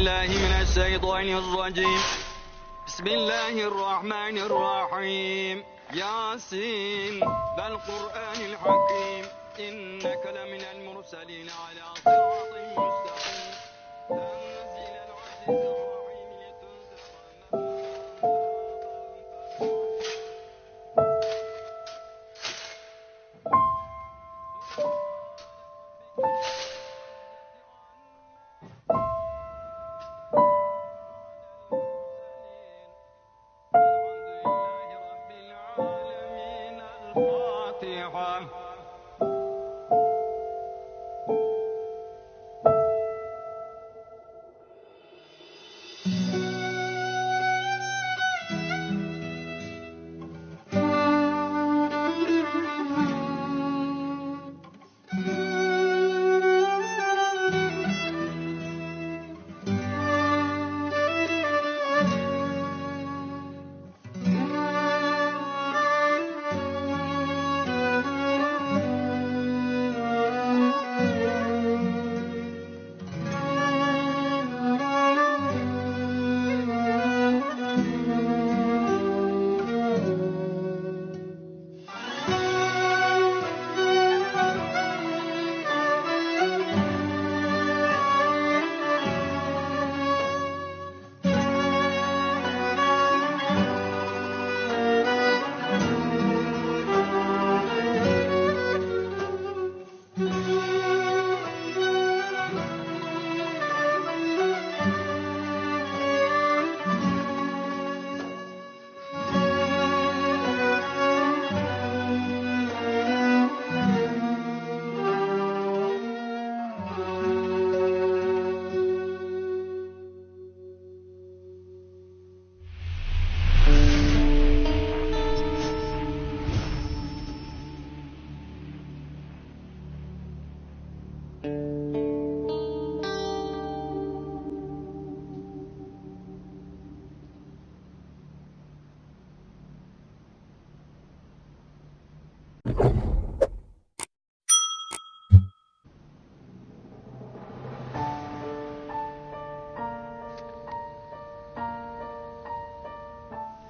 بالله من الشيطان الرجيم. بسم الله الرحمن الرحيم. ياسين والقرآن الحكيم إنك لمن المرسلين على صراط مستقيم. تنزيل العزيز الرحيم لتنذر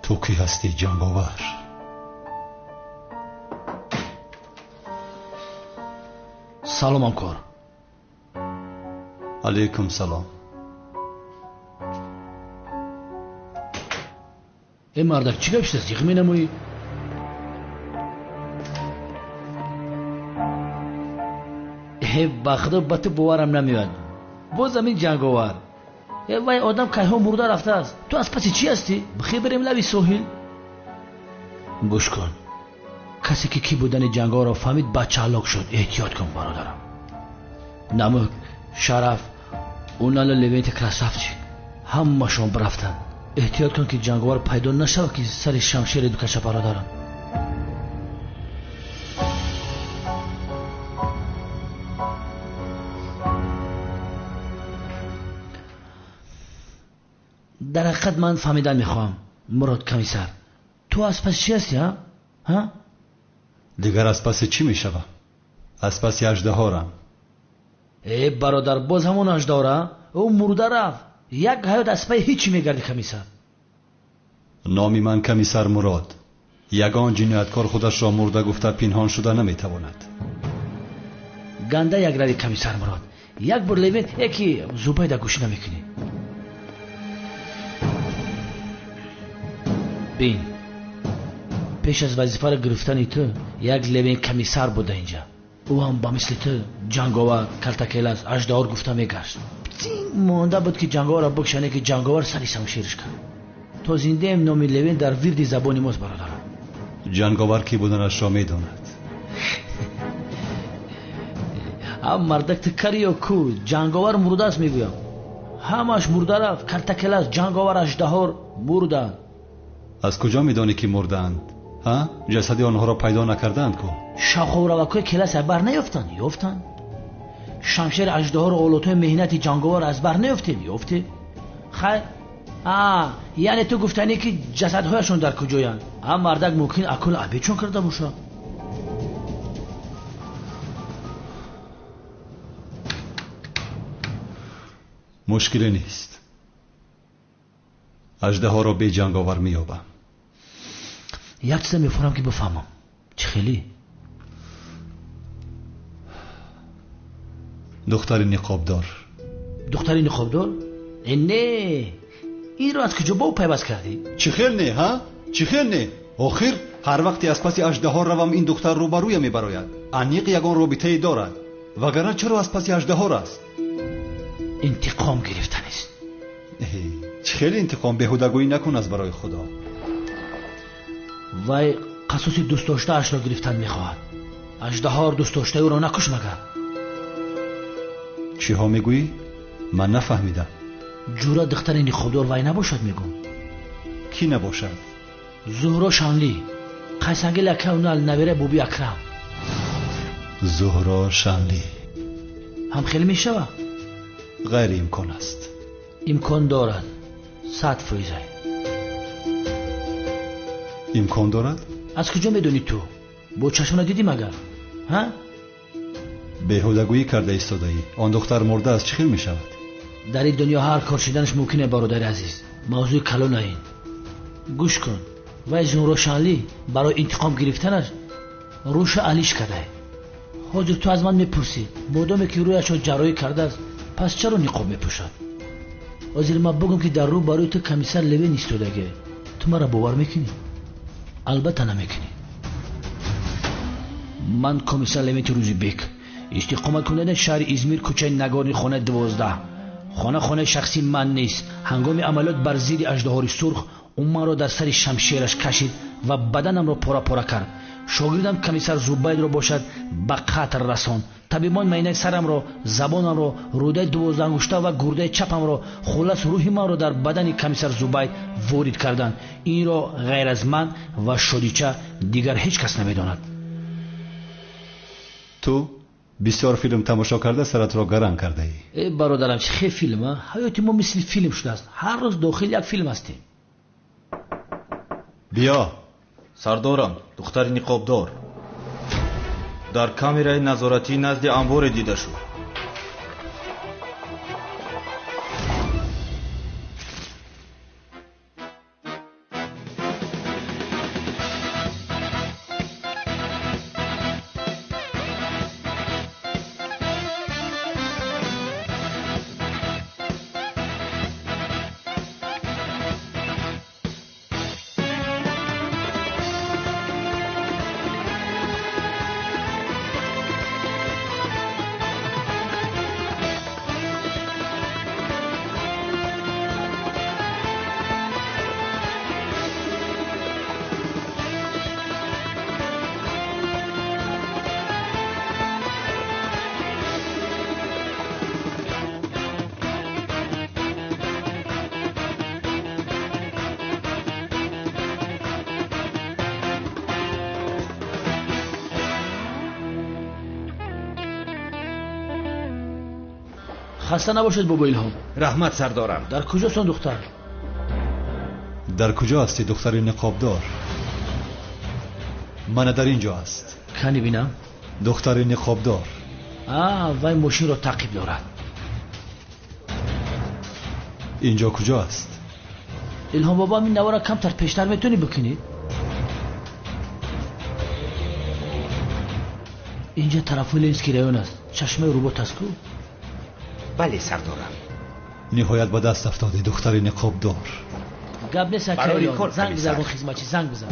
تو کی هستی جنگاور؟ سلام همکار. علیکم سلام. این مردک چی گفت است؟ یخمی نمویی؟ بخدا بات بوارم نمیاد. با زمین جنگاور. وای آدم که ها مرده رفته است. تو از پسی چی هستی؟ بخیر بریم لبی ساحل. گوش کن. کسی که کی بودن جنگاور را فهمید بچه هلاک شد. احتیاط کن برادرم. نمک، شرف، اونالا لوینت کراسافچیک همه شون برفتن. احتیاط کن که جنگاور پیدا نشود که سر شمشیر دو کشه برادرم. در حقیقت من فهمیدن میخوام مراد کمیسر. تو از پس چی هستی ها؟ دیگر از پس چی میشوم؟ از پس اژدهارم. ای برادر باز همون اژدهاره؟ او مرده رفت. یک حیات از پای هیچی میگردی کمیسر. نامی من کمیسر مراد. یگان جنایتکار خودش را مرده گفته پنهان شده نمیتواند. گنده یک روی کمیسر مراد. یک بار لیوین یکی زوبایده گوش نمیکنی. بین پیش از وظیفه را گرفتن تو یک لیوین کمیسر بوده اینجا. او هم با مثل تو جنگاور کلتکیلاس اژدهار گفته میگشت. مونده بود که جنگاور را بکشنه که جنگاور سری شمشیرش کرد. تا زنده ام نامی لیوین در ورد زبانی ماست برادرم. جنگاور کی بودنش را میداند. هم مردک تکری و کو جنگاور مرده است میگویم. همش مرده رفت. کلتکیلاس جنگاور اژدهار مرده. از کجا میدانی که مردند؟ ها؟ جسد آنها را پیدا نکردند کو؟ شاخ و روکای کلاس بر نیفتند. شمشیر اژدهار و اولوتای مهنتی جنگاور از بر نیفته. خیر یعنی تو گفتنی که جسدهایشون در کجایند؟ هم مردک ممکن اکل عبیدشون کرده باشه. مشکلی نیست. اژدها را به جنگاور مییابم. یک چیز میفهمم که بفهمم. چه خیلی؟ دختر نقابدار. دختر نقابدار؟ نه، این رو از کجا با او پیوست کردی؟ چه خیل نه ها؟ چه خیل نه؟ آخر هر وقتی از پس اژدها روم این دختر روبرویم میبراید. انیق یگان رابطه دارد. وگرنه چرا از پس اژدها است؟ انتقام گرفتن است. چه خیلی انتقام بیهودگویی نکن از برای خدا. وای قصص دوست داشته اش را گرفتن میخواهد. اژدها دوست داشته او را نکش مگر. چی ها میگویی؟ من نفهمیدم. جورا دختر نقابدار وای نباشد میگم. کی نباشد؟ زهرا شانلی، قیسنگ لکه اونال نویره بوبی اکرم. زهرا شانلی هم خیلی میشوه؟ غیر امکان است. امکان دارد. 100%. امکان دارد؟ از کجا میدونی تو؟ با چشم دیدی مگر؟ ها؟ بیهودگویی کرده ایستاده‌ای. آن دختر مرده است چه خیل میشود؟ در این دنیا هر کار شدنش ممکنه برادر عزیز. موضوع کلان این. گوش کن. و زهرا شانلی برای انتقام گرفتنش روش علیش کرده. حاضر تو از من میپرسی مادامی که رویش را جراحی کرده است پس چرا نقاب میپوشد؟ حاضر من بگم که در رو برای تو کمیسر لوین ایستادگی. تو مرا باور میکنی؟ البته نمیکنی. من کمیسر لوین روزی بیک استقامت کننده شهر ازمیر کوچه نگارین خانه 12. خانه شخصی من نیست. هنگام عملیات بر ضد اژدهای سرخ اون من را در سر شمشیرش کشید و بدنم را پاره کرد. شاگردم کمیسر زوبید را باشد به قتل رساند. طبیبان معاینه سرم را، زبانم را، روده 12 انگشته و گرده چپم را، خلاص روح من را در بدن کمیسر زوبید وارد کردند. این را غیر از من و شادیچه دیگر هیچ کس نمیداند. تو بسیار فیلم تماشا کرده سرت را گرم کرده ای. برادرم چه خیلی فیلم. حیات ما مثل فیلم شده است. هر روز داخل یک فیلم هستیم. بیا. سردارم، دختر نقابدار در کامرای نظارتی نزد انبار دیده شد. خسته نباشید بابا الهام. رحمت سردارم. در کجاست آن دختر؟ در کجا هستی دختر نقابدار؟ من در اینجا است. کنی بینم؟ دختر نقابدار. وای ماشین را تعقیب دارد. اینجا کجا است؟ الهام بابا این نوارا کمتر پیشتر میتونی بکنی؟ اینجا طرف لینسکی رایون است. چشمه روبوت است کو؟ بله سردارم. نهایت به دست افتاده دختر نقابدار. گپ نیست برای که کار زنگ بزن کمیسر. خدمتچی زنگ بزن.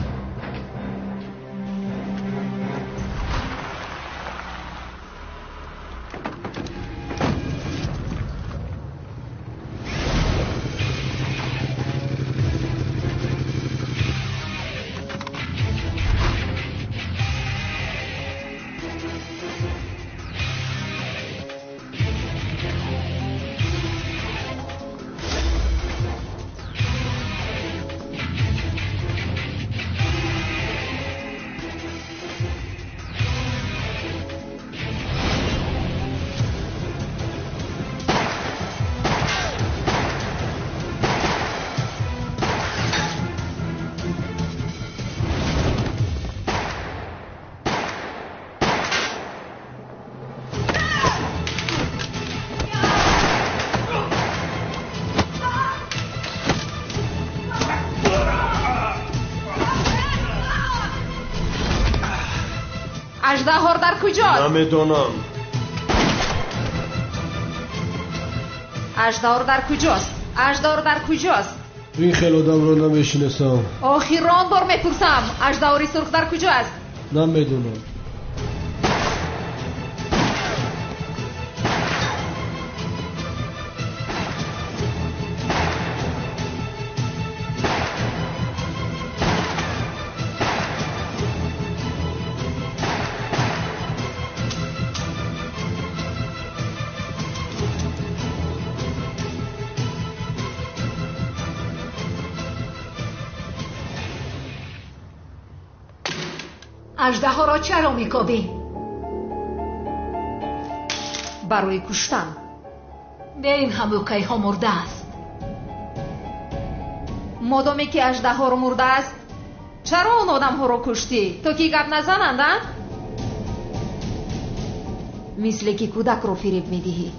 اژدها در کجاست؟ نمیدونم. اژدها در کجاست؟ اژدها در کجاست؟ این خیلی آدم رو نمیشناسم. آخرین بار میپرسم اژدها سرخ در کجاست؟ نمیدونم. اژدها را چرا میکاوی؟ برای کشتن. به این هموکای ها مرده است. مادامی که اژدها را مرده است چرا اون آدم ها را کشتی؟ تو که گپ نزنند؟ مثل که کودک را فریب میدهی.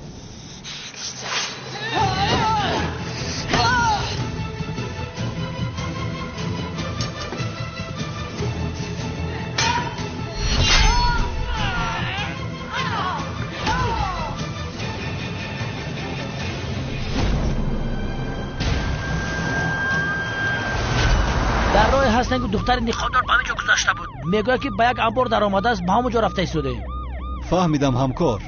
در راه هستن که دختر نقابدار به همینجا گذاشته بود. میگه که به یک انبار در آمده است، به همونجا رفته ایستاده. فهمیدم همکار.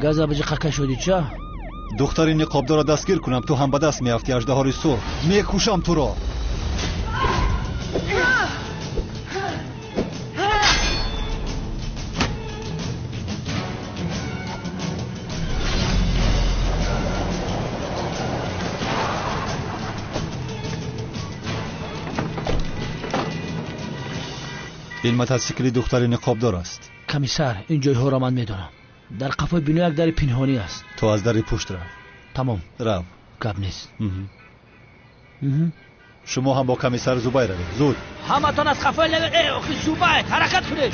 گازا قکه شدی چه؟ دختر نقابدار را دستگیر کنم تو هم به دست میافتی اژدهای سرخ. میکشم تو را. این موتورسیکل دختر نقابدار است. کمیسر این جایها را من میدونم. در قفای بینو یک در پنهانی است. تو از در پشت رو. تمام. رو. گپ نیست. شما هم با کمیسر زوبای روید. زود. همتون از قفای لبه اخی زوبای حرکت کنید.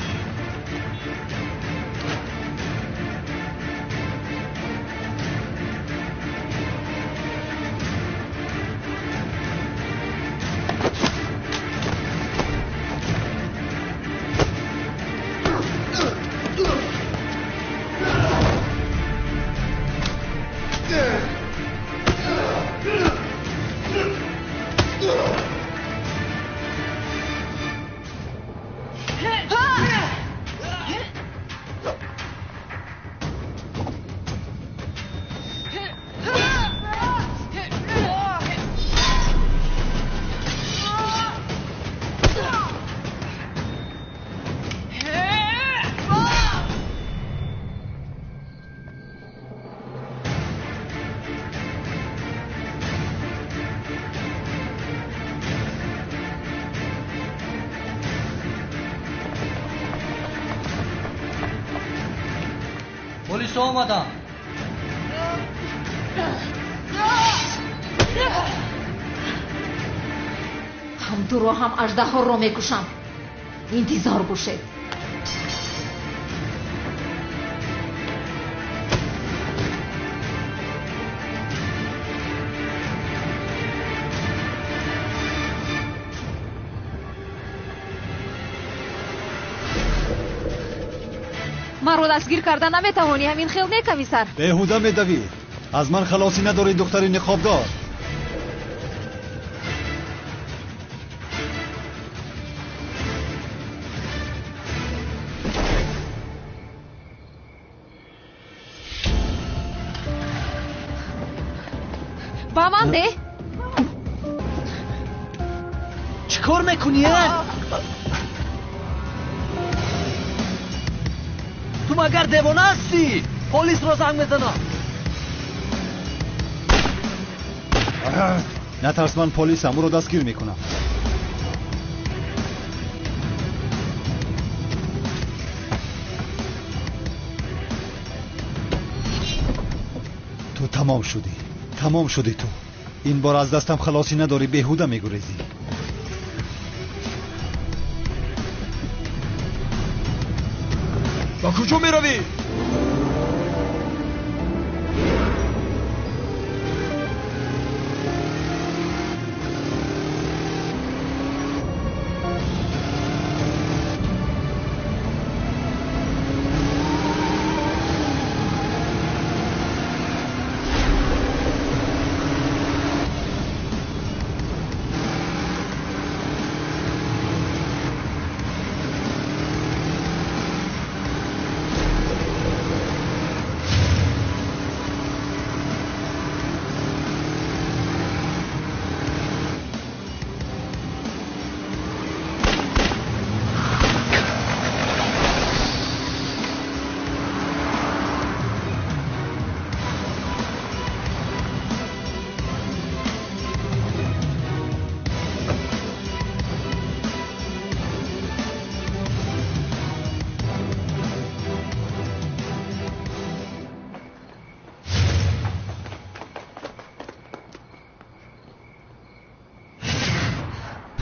پلیس آمدن. هم تو رو هم اژدها را میکشم. انتظار باشید. من رو دستگیر کردن نمیتوانی همین خیل نه کمیسر. بیهوده میدوی. از من خلاصی نداری دختر نقابدار. با من ده. چیکار میکنی؟ تو مگر دیوانه هستی؟ پلیس را زنگ میزنم. نترس من پلیسم. او رو دستگیر میکنم. تو تمام شدی. تمام شدی تو. این بار از دستم خلاصی نداری. بیهوده میگریزی. با کجا میروی؟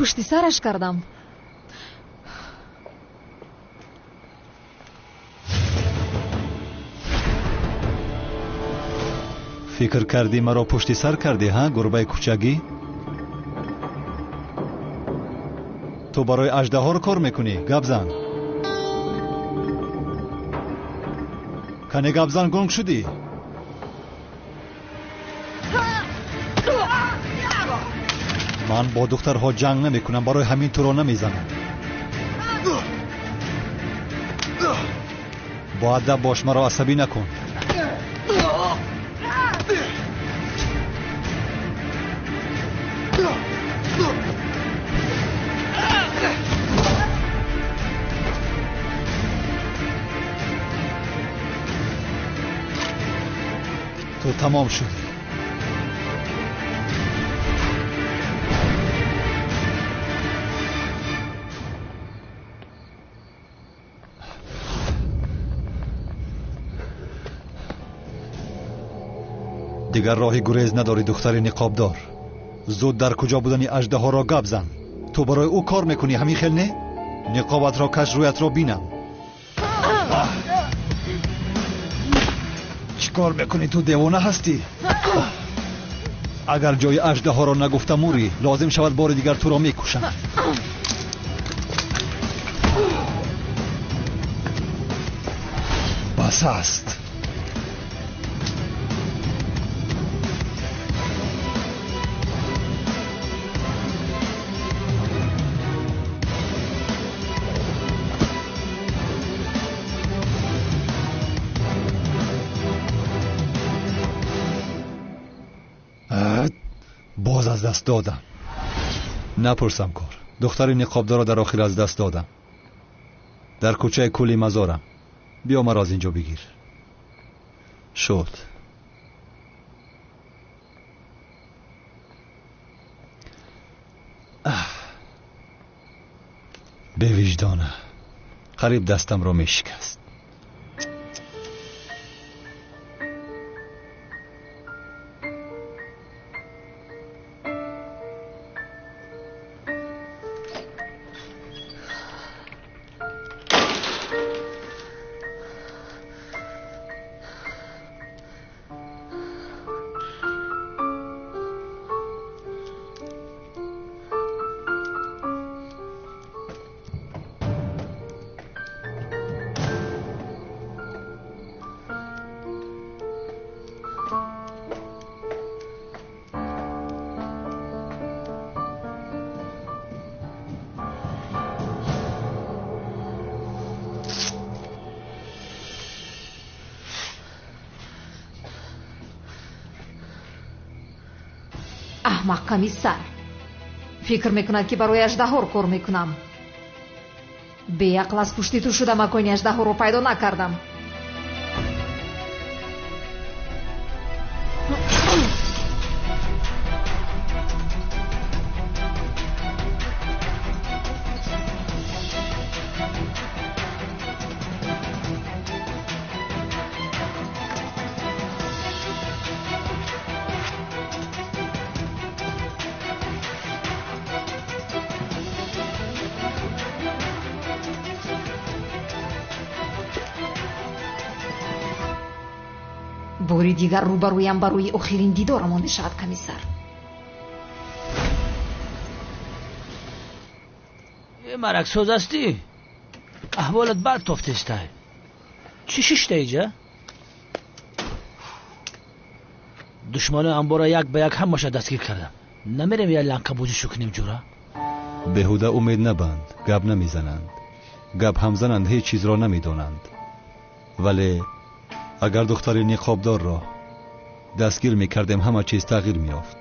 پشت سرش کردم. فکر کردی مرا پشت سر کردی ها گربه کوچگی؟ تو برای اژدها رو کار میکنی گپ زن. کنه گپ زن گنگ شدی. من با دخترها جنگ نمیکنم برای همین تو رو نمیزنم. با ادب باش مرا عصبی نکن. تو تمام شدی. دیگر راهی گریز نداری دختر نقابدار. زود در کجا بودنی اژدها را گپ زن. تو برای او کار میکنی همین خیل نه؟ نقابت را کش رویت را بینم. چی کار میکنی تو دیوانه هستی؟ اگر جای اژدها را نگفتم موری لازم شود بار دیگر تو را میکشم. بس است. باز از دست دادم. نپرسم کار. دختر نقابدار را در آخر از دست دادم. در کوچه کولی مزارم. بیا مرا از اینجا بگیر. شد. به وجدانه قریب دستم را می شکست. احمق کمیسر فکر میکند که برای اژدها رو کار میکنم. به عقل از پشتی تو شدم اکنون اژدها رو پیدا نکردم. باری دیگر روبرویم برای آخرین دیدار مانده شد کمیسر. مرک سوز هستی؟ احوالت بد تفتسته. چی ششته ایجا؟ دشمن انبارا یک به یک همش دستگیر کردم. نمیرم یا لنکا بوجی شکنیم جورا؟ بهوده امید نبند. گپ نمیزنند. گپ هم زنند هیچ چیز را نمیدانند. ولی اگر دختر نقابدار را دستگیر میکردیم همه چیز تغییر میافت.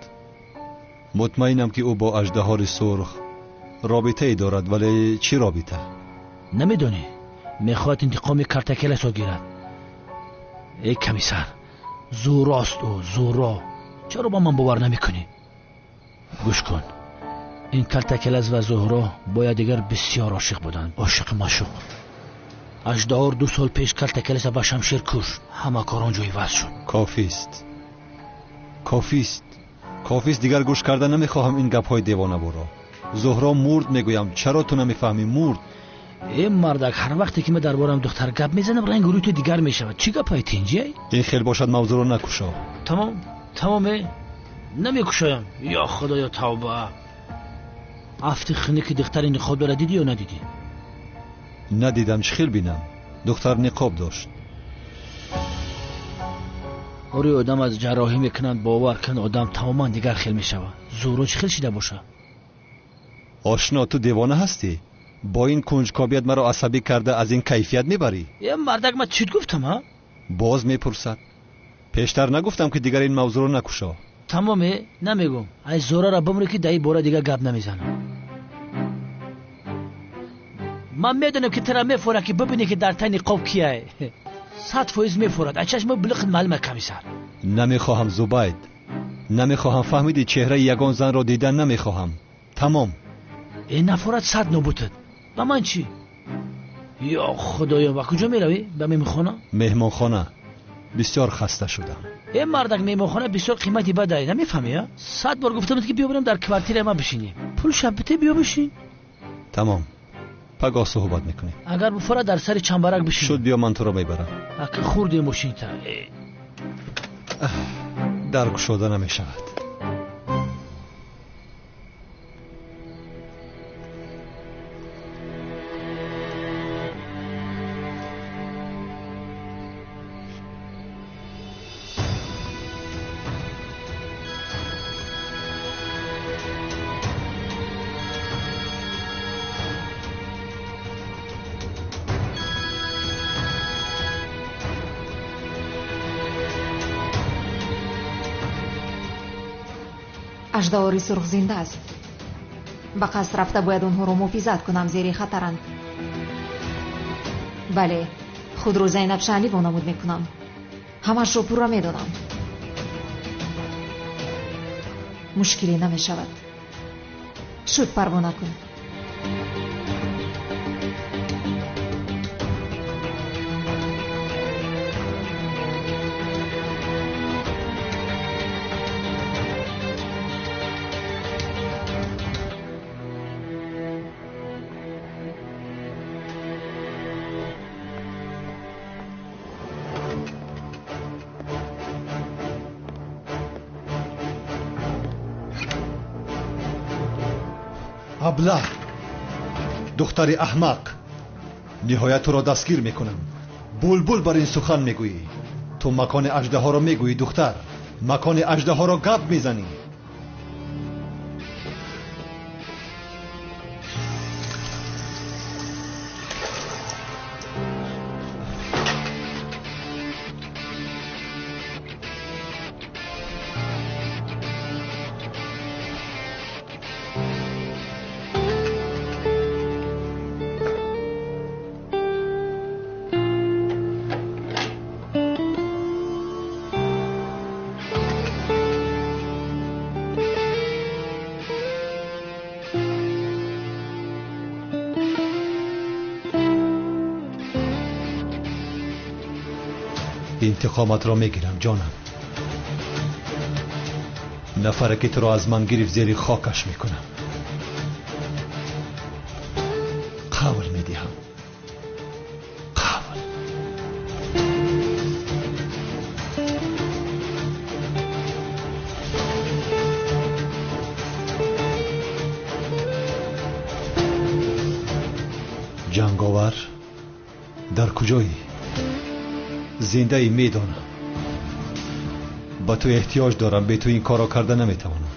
مطمئنم که او با اژدها سرخ رابطه ای دارد. ولی چی رابطه؟ نمیدونی. میخواد انتقام کرتکلش را گیرد. ای کمیسر زوراست او زورا. چرا با من باور نمیکنی؟ گوش کن. این کرتکلز و زهرا باید دیگر بسیار عاشق بودند. عاشق مشوق. اژدها 2 سال پیش کرتکلش با شمشیر کش. همه کاران جوی وز شد. کافیست. کافیست دیگر گوش کردن نمیخواهم این گپ های دیوانه برا. زهرا مرد میگویم. چرا تو نمیفهمی؟ مرد. این مردک هر وقتی که من دربارم دختر گپ میزنم رنگ روی تو دیگر میشود. چی گپ هایت اینجایی؟ این خیلی باشد موضوع رو نکشا. تمامه نمیکشایم. یا خدایا توبه. افتی خنی که دختر نقاب داره دیدی یا ندیدی؟ ندیدم. چی خیل بینم؟ دختر نقاب داشت. اوری آدم از جراحی میکنند باور کن آدم تماما دیگر خیل میشود. زورو چی خیل شده باشه؟ آشنا تو دیوانه هستی؟ با این کنجکاویت مرا عصبی کرده از این کیفیت میبری؟ یه مردک من چیت گفتم ها؟ باز میپرسد. پیشتر نگفتم که دیگر این موضوع رو نکشا. تمامه نمیگم. ای زورا را بمونه که دایی باره دیگر گپ نمیزنم. من میدونم که ترا میفوره که ببینی که در تای نقاب کیه. 100% میفورد. ای چشم بلخ معلومه کمیسر. نمیخواهم زبید. نمیخواهم. فهمیدی؟ چهره یگان زن را دیدن نمیخواهم. تمام. این نفورت 100 نبوتد. با من چی؟ یا خدایا با کجا میروی؟ به مهمانخانه؟ مهمانخانه. بسیار خسته شدم. این مردک مهمانخانه بسیار قیمتی بده. نمیفهمی؟ 100 بار گفتم که بیا بریم در کوارتیر ما بشینیم. پول شبته بیا بشین. تمام. پگاه صحبت میکنیم. اگر بفره در سر چنبرک بشین. شد بیا من تو را میبرم. اگه خوردی ماشین تا در گشوده نمیشود. اژدهاری سرخ زنده است. به قصد رفته باید اونها رو مفیزت کنم. زیر خطرند. بله، خود رو زینب شعلی وانمود میکنم. همش رو پورا میدونم. مشکلی نمیشود. شد پروانه کن. ابله، دختر احمق، نهایت تو را دستگیر میکنم. بلبل بر این سخن میگویی. تو مکان اژدها را میگویی دختر. مکان اژدها را گپ میزنی. انتقامت را میگیرم جانم. نفره که تو را از من گرفت زیر خاکش میکنم. قول میدهم. قول. جنگاور در کجایی؟ زنده ای میدانم. با تو احتیاج دارم. به تو این کارا کرده نمیتوانم.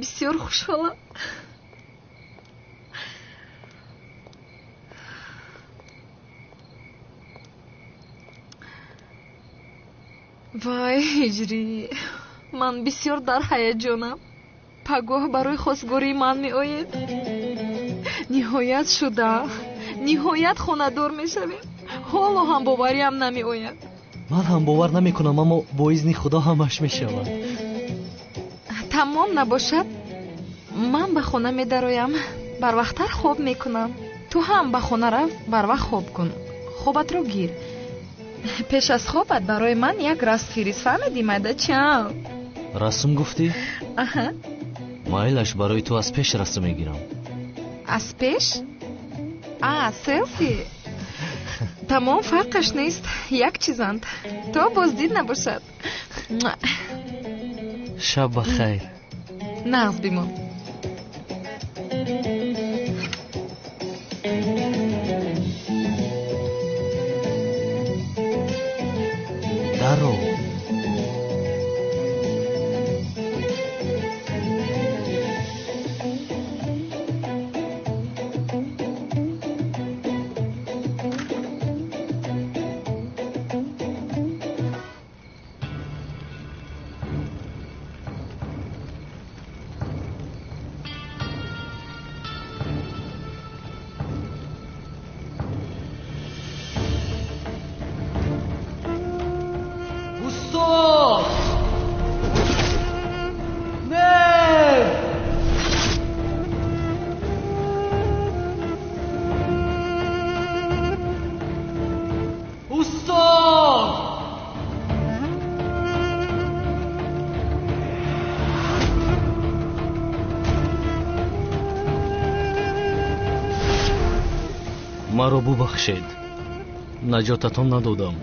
بسیار خوشحالم. وای هجری، من بسیار در هیجانم. پگاه برای خواستگاری من می آید. نهایت شده. نهایت خانه‌دار می شویم. حالا هم باوریم نمی آید. من هم باور نمی کنم، اما با اذن خدا همش می شود. تمام نباشد من به خانه می درایم. بر وقتر خواب می کنم. تو هم به خانه رو بر وقت خواب کن. خوابت رو گیر. پیش از خوابت برای من یک راست فریز فهمیدی مده چم؟ رسم گفتی؟ آها. مایلش برای تو از پیش رسم میگیرم. از پیش؟ سلفی. تمام فرقش نیست، یک چیزند. تو بازدید نباشد. شب بخیر. نغز بیمون. درو مرا ببخشید، نجاتتان ندادم.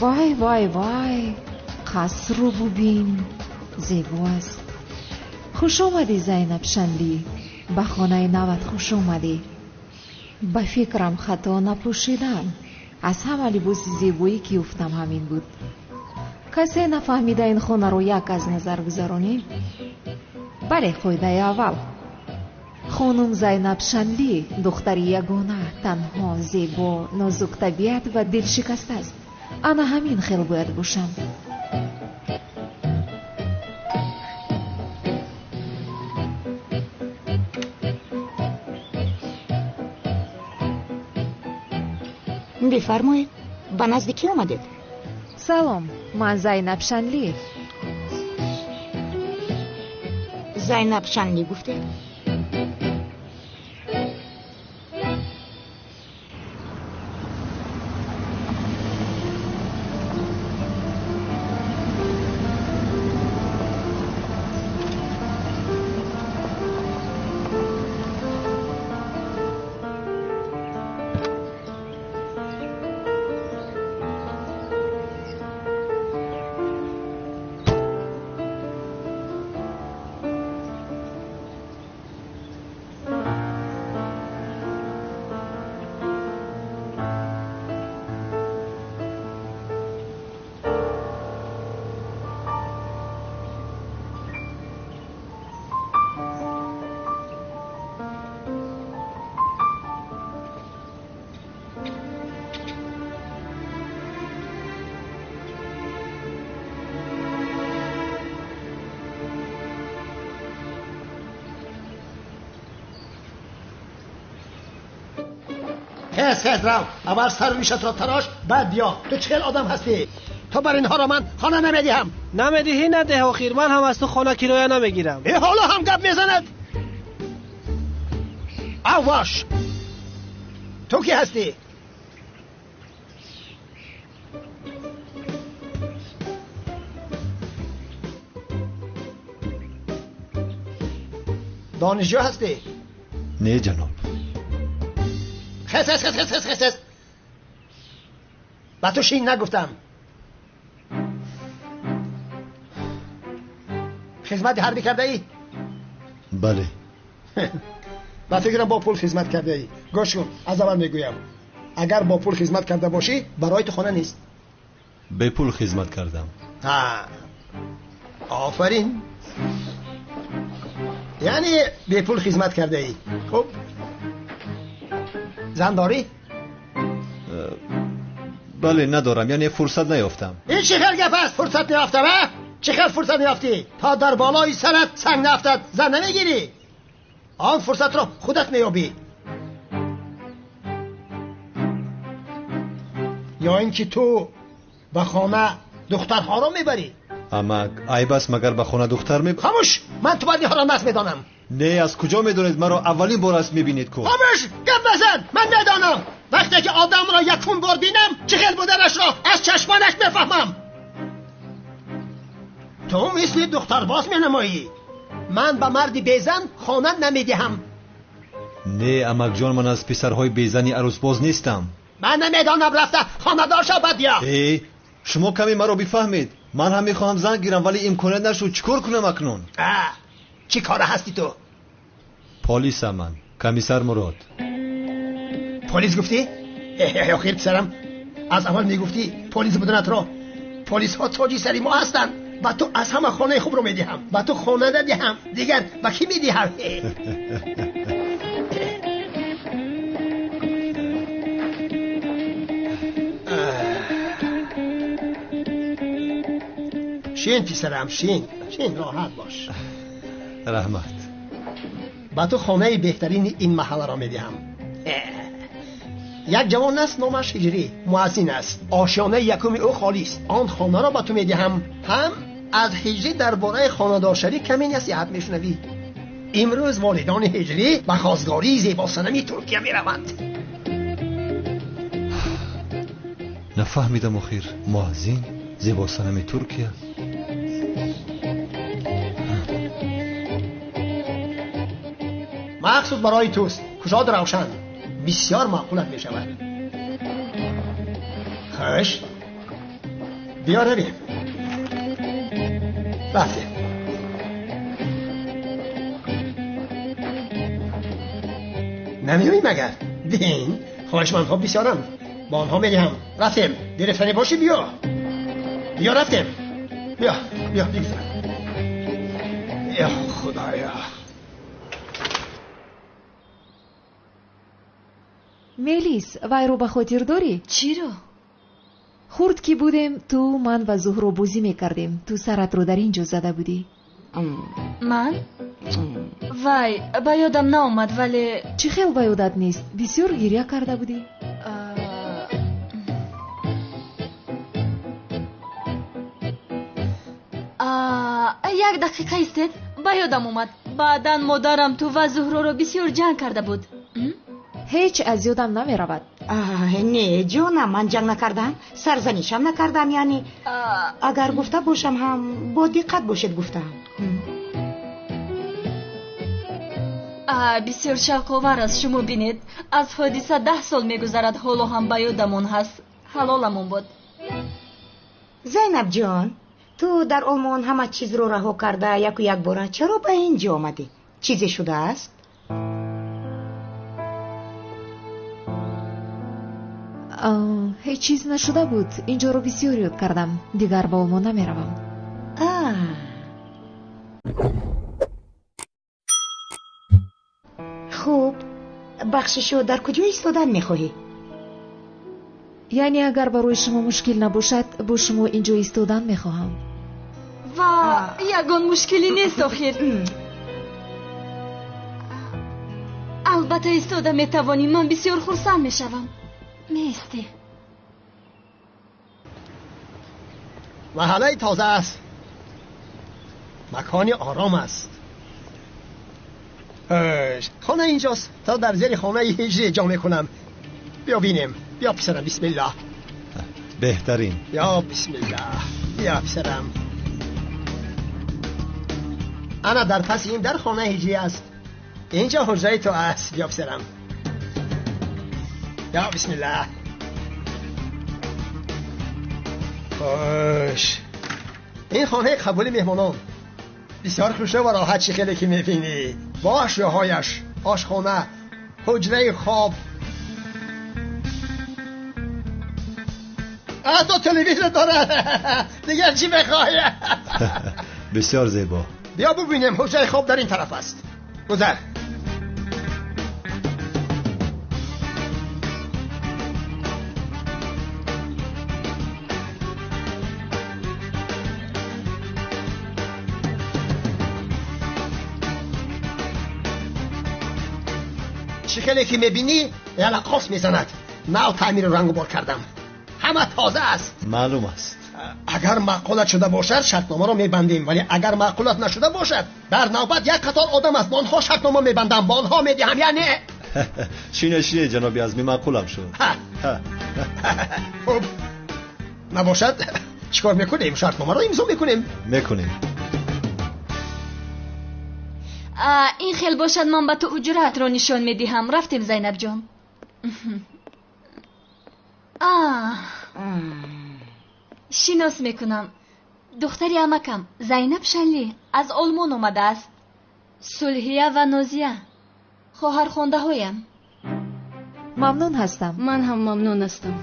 وای وای وای، قصر رو ببین، زیبا است. خوش آمدی زینب شنلی، به خانه نوت خوش آمدی. به فکرم خطا نپوشیدم، از همه لباس زیبایی که افتم همین بود. کسی نفهمیده این خانه رو یک از نظر گذارونی؟ بله، خواهده اول خانم زینب شنلی دختر یگانه، تنها، زیبا، نازک طبیعت و دل شکسته است. انا همین خیل باید باشم. بفرمایید، به نزد کی آمدید؟ سلام، من زینب شنلی. زینب شنلی گفتید؟ حس رو اول سر ریشت را تراش، بعد بیا. تو چهل آدم هستی؟ تو بر اینها را من خانه نمیدیم. نمیدیهی نده آخیر، من هم از تو خانه کرایه نمیگیرم. ای حالا هم گپ میزند. آواش، تو کی هستی؟ دانشجو هستی؟ نه جناب. خس با تو شین نگفتم. خدمت حربی کرده ای؟ بله. من فکر کنم با پول خدمت کرده ای. گوش کن، از اول میگویم اگر با پول خدمت کرده باشی برای تو خانه نیست. به پول خدمت کردم. آفرین. یعنی به پول خدمت کرده ای. خب زن داری؟ بله ندارم، یعنی فرصت نیافتم. این چه خیلی گپ است؟ فرصت نیافتم؟ چه خیلی فرصت نیافتی؟ تا در بالای سرت سنگ نفتد زن نمیگیری؟ آن فرصت رو خودت میابی، یا اینکه تو به خانه دخترها رو میبری؟ اما عیب است مگر به خانه دختر خاموش، من تو بدی ها را نست میدانم. نه، از کجا میدونید؟ مرا اولین بار است میبینید کو. خاموش، گپ نزن، من میدانم. وقتی که آدم را یکون بار بینم چه خیل بودنش را از چشمانش میفهمم. تو مثل دختر باز مینمایی. من به مردی بیزن خانه نمیدهم. نه امک جان، من از پسرهای بیزنی عروس باز نیستم. من نمیدانم رفته خانه دار شو بدیا. شما کمی مرا بفهمید. من هم میخواهم زن گیرم ولی امکانات نشد. چیکار کنم اکنون؟ چی کار هستی تو؟ پلیسم من، کمیسر مراد. پلیس گفتی؟ خیر پسرم، از اول میگفتی پلیس بودنت را. پلیس ها تاجی سری ما هستن. با تو از همه خانه خوب رو میدیم، با تو خانه ندیم دیگر با کی میدیم؟ شین پسرم، شین راحت باش. رحمت. با تو خانه بهترین این محله را میدیم. یک جوان است نامش هجری، مؤذن است. آشیانه یکم او خالی است. آن خانه را با تو میدهم. هم از هجری درباره خانه‌دارشوی کمی نصیحت میشنوی. امروز والدان هجری به خواستگاری زیبا صنمی ترکیه میروند. نفهمیدم اخیر. مؤذن زیبا صنمی ترکیه. مقصود برای توست. کشاد روشن بسیار معقولت می شود. خوش بیا رویم. رفتیم. نمیوی مگر؟ بین خواهشمند ها بسیارم. با آنها میگم رفتیم. گرفتنی باشی بیا رفتیم. بیا بگذارم. یا خدایا. ملیس، وای رو به خاطر داری؟ چی رو؟ خورد که بودیم تو من و زهرو بازی میکردیم. تو سرت رو در اینجا زده بودی. من؟ وای با یادم ناومد. ولی چی خیلی با یادت نیست؟ بسیار گریه کرده بودی. یک دقیقه ایستید. با یادم اومد. بعداً مادرم تو و زهرو رو بسیار جنگ کرده بود. هیچ از یادم نمی رود. نه جانم، من جنگ نکردم، سرزنشم نکردم. یعنی اگر گفته باشم هم با دقت باشید گفتم. بسیار شوق‌آور است شما بینید. از حادثه 10 سال میگذرد، حالا هم به یادمون هست. حلالمون بود. زینب جان، تو در آلمان همه چیز رو رها کرده یک باره چرا به اینجا آمدی؟ چیزی شده است؟ هیچ چیز نشده بود. اینجا رو بسیار یاد کردم. دیگر با آلمان نمی روم. خوب، بخششو در کجا ایستادن میخواهی؟ یعنی اگر برای شما مشکل نباشد با شما اینجا ایستادن میخواهم. و یگان مشکلی نیست آخر. البته ایستاده میتوانی. من بسیار خرسند میشوم. میستی. محله تازه است. مکانی آرام است. خانه اینجاست. تا در زیر خانه هجری جا میکنم. بیا بینیم. بیا پسرم، بسم الله. بهترین. یا بسم الله. بیا پسرم. انا در پس این در خانه هجری است. اینجا حجره تو است. بیا پسرم. یا بسم الله. خوش. این خانه قبول مهمانان. بسیار خوشه و راحت شکلی که میبینی با اشیاهایش آشخانه، حجره خواب، حتی تلویزیون داره. دیگر چی بخوای؟ بسیار زیبا. بیا ببینیم. حجره خواب در این طرف است. گذر. شکلی که میبینی یلقاس میزند. نو تعمیر رنگ و بار کردم. همه تازه است. معلوم است. اگر معقولت شده باشد شرطنامه را میبندیم، ولی اگر معقولت نشده باشد در نوبت یک قطار آدم است با آنها شرطنامه میبندم، با آنها میدهم. یعنی شینه جنابی ازمی معقولم شد. خب نباشد چیکار میکنیم؟ شرطنامه را امضا میکنیم. این خیل باشد من به تو اجرت را نشان میدهم. رفتیم زینب جان. شناس میکنم دختری عمکم زینب شلی از آلمان آمده است. صلحیه و نازیه خواهر خونده هایم. ممنون هستم. من هم ممنون هستم.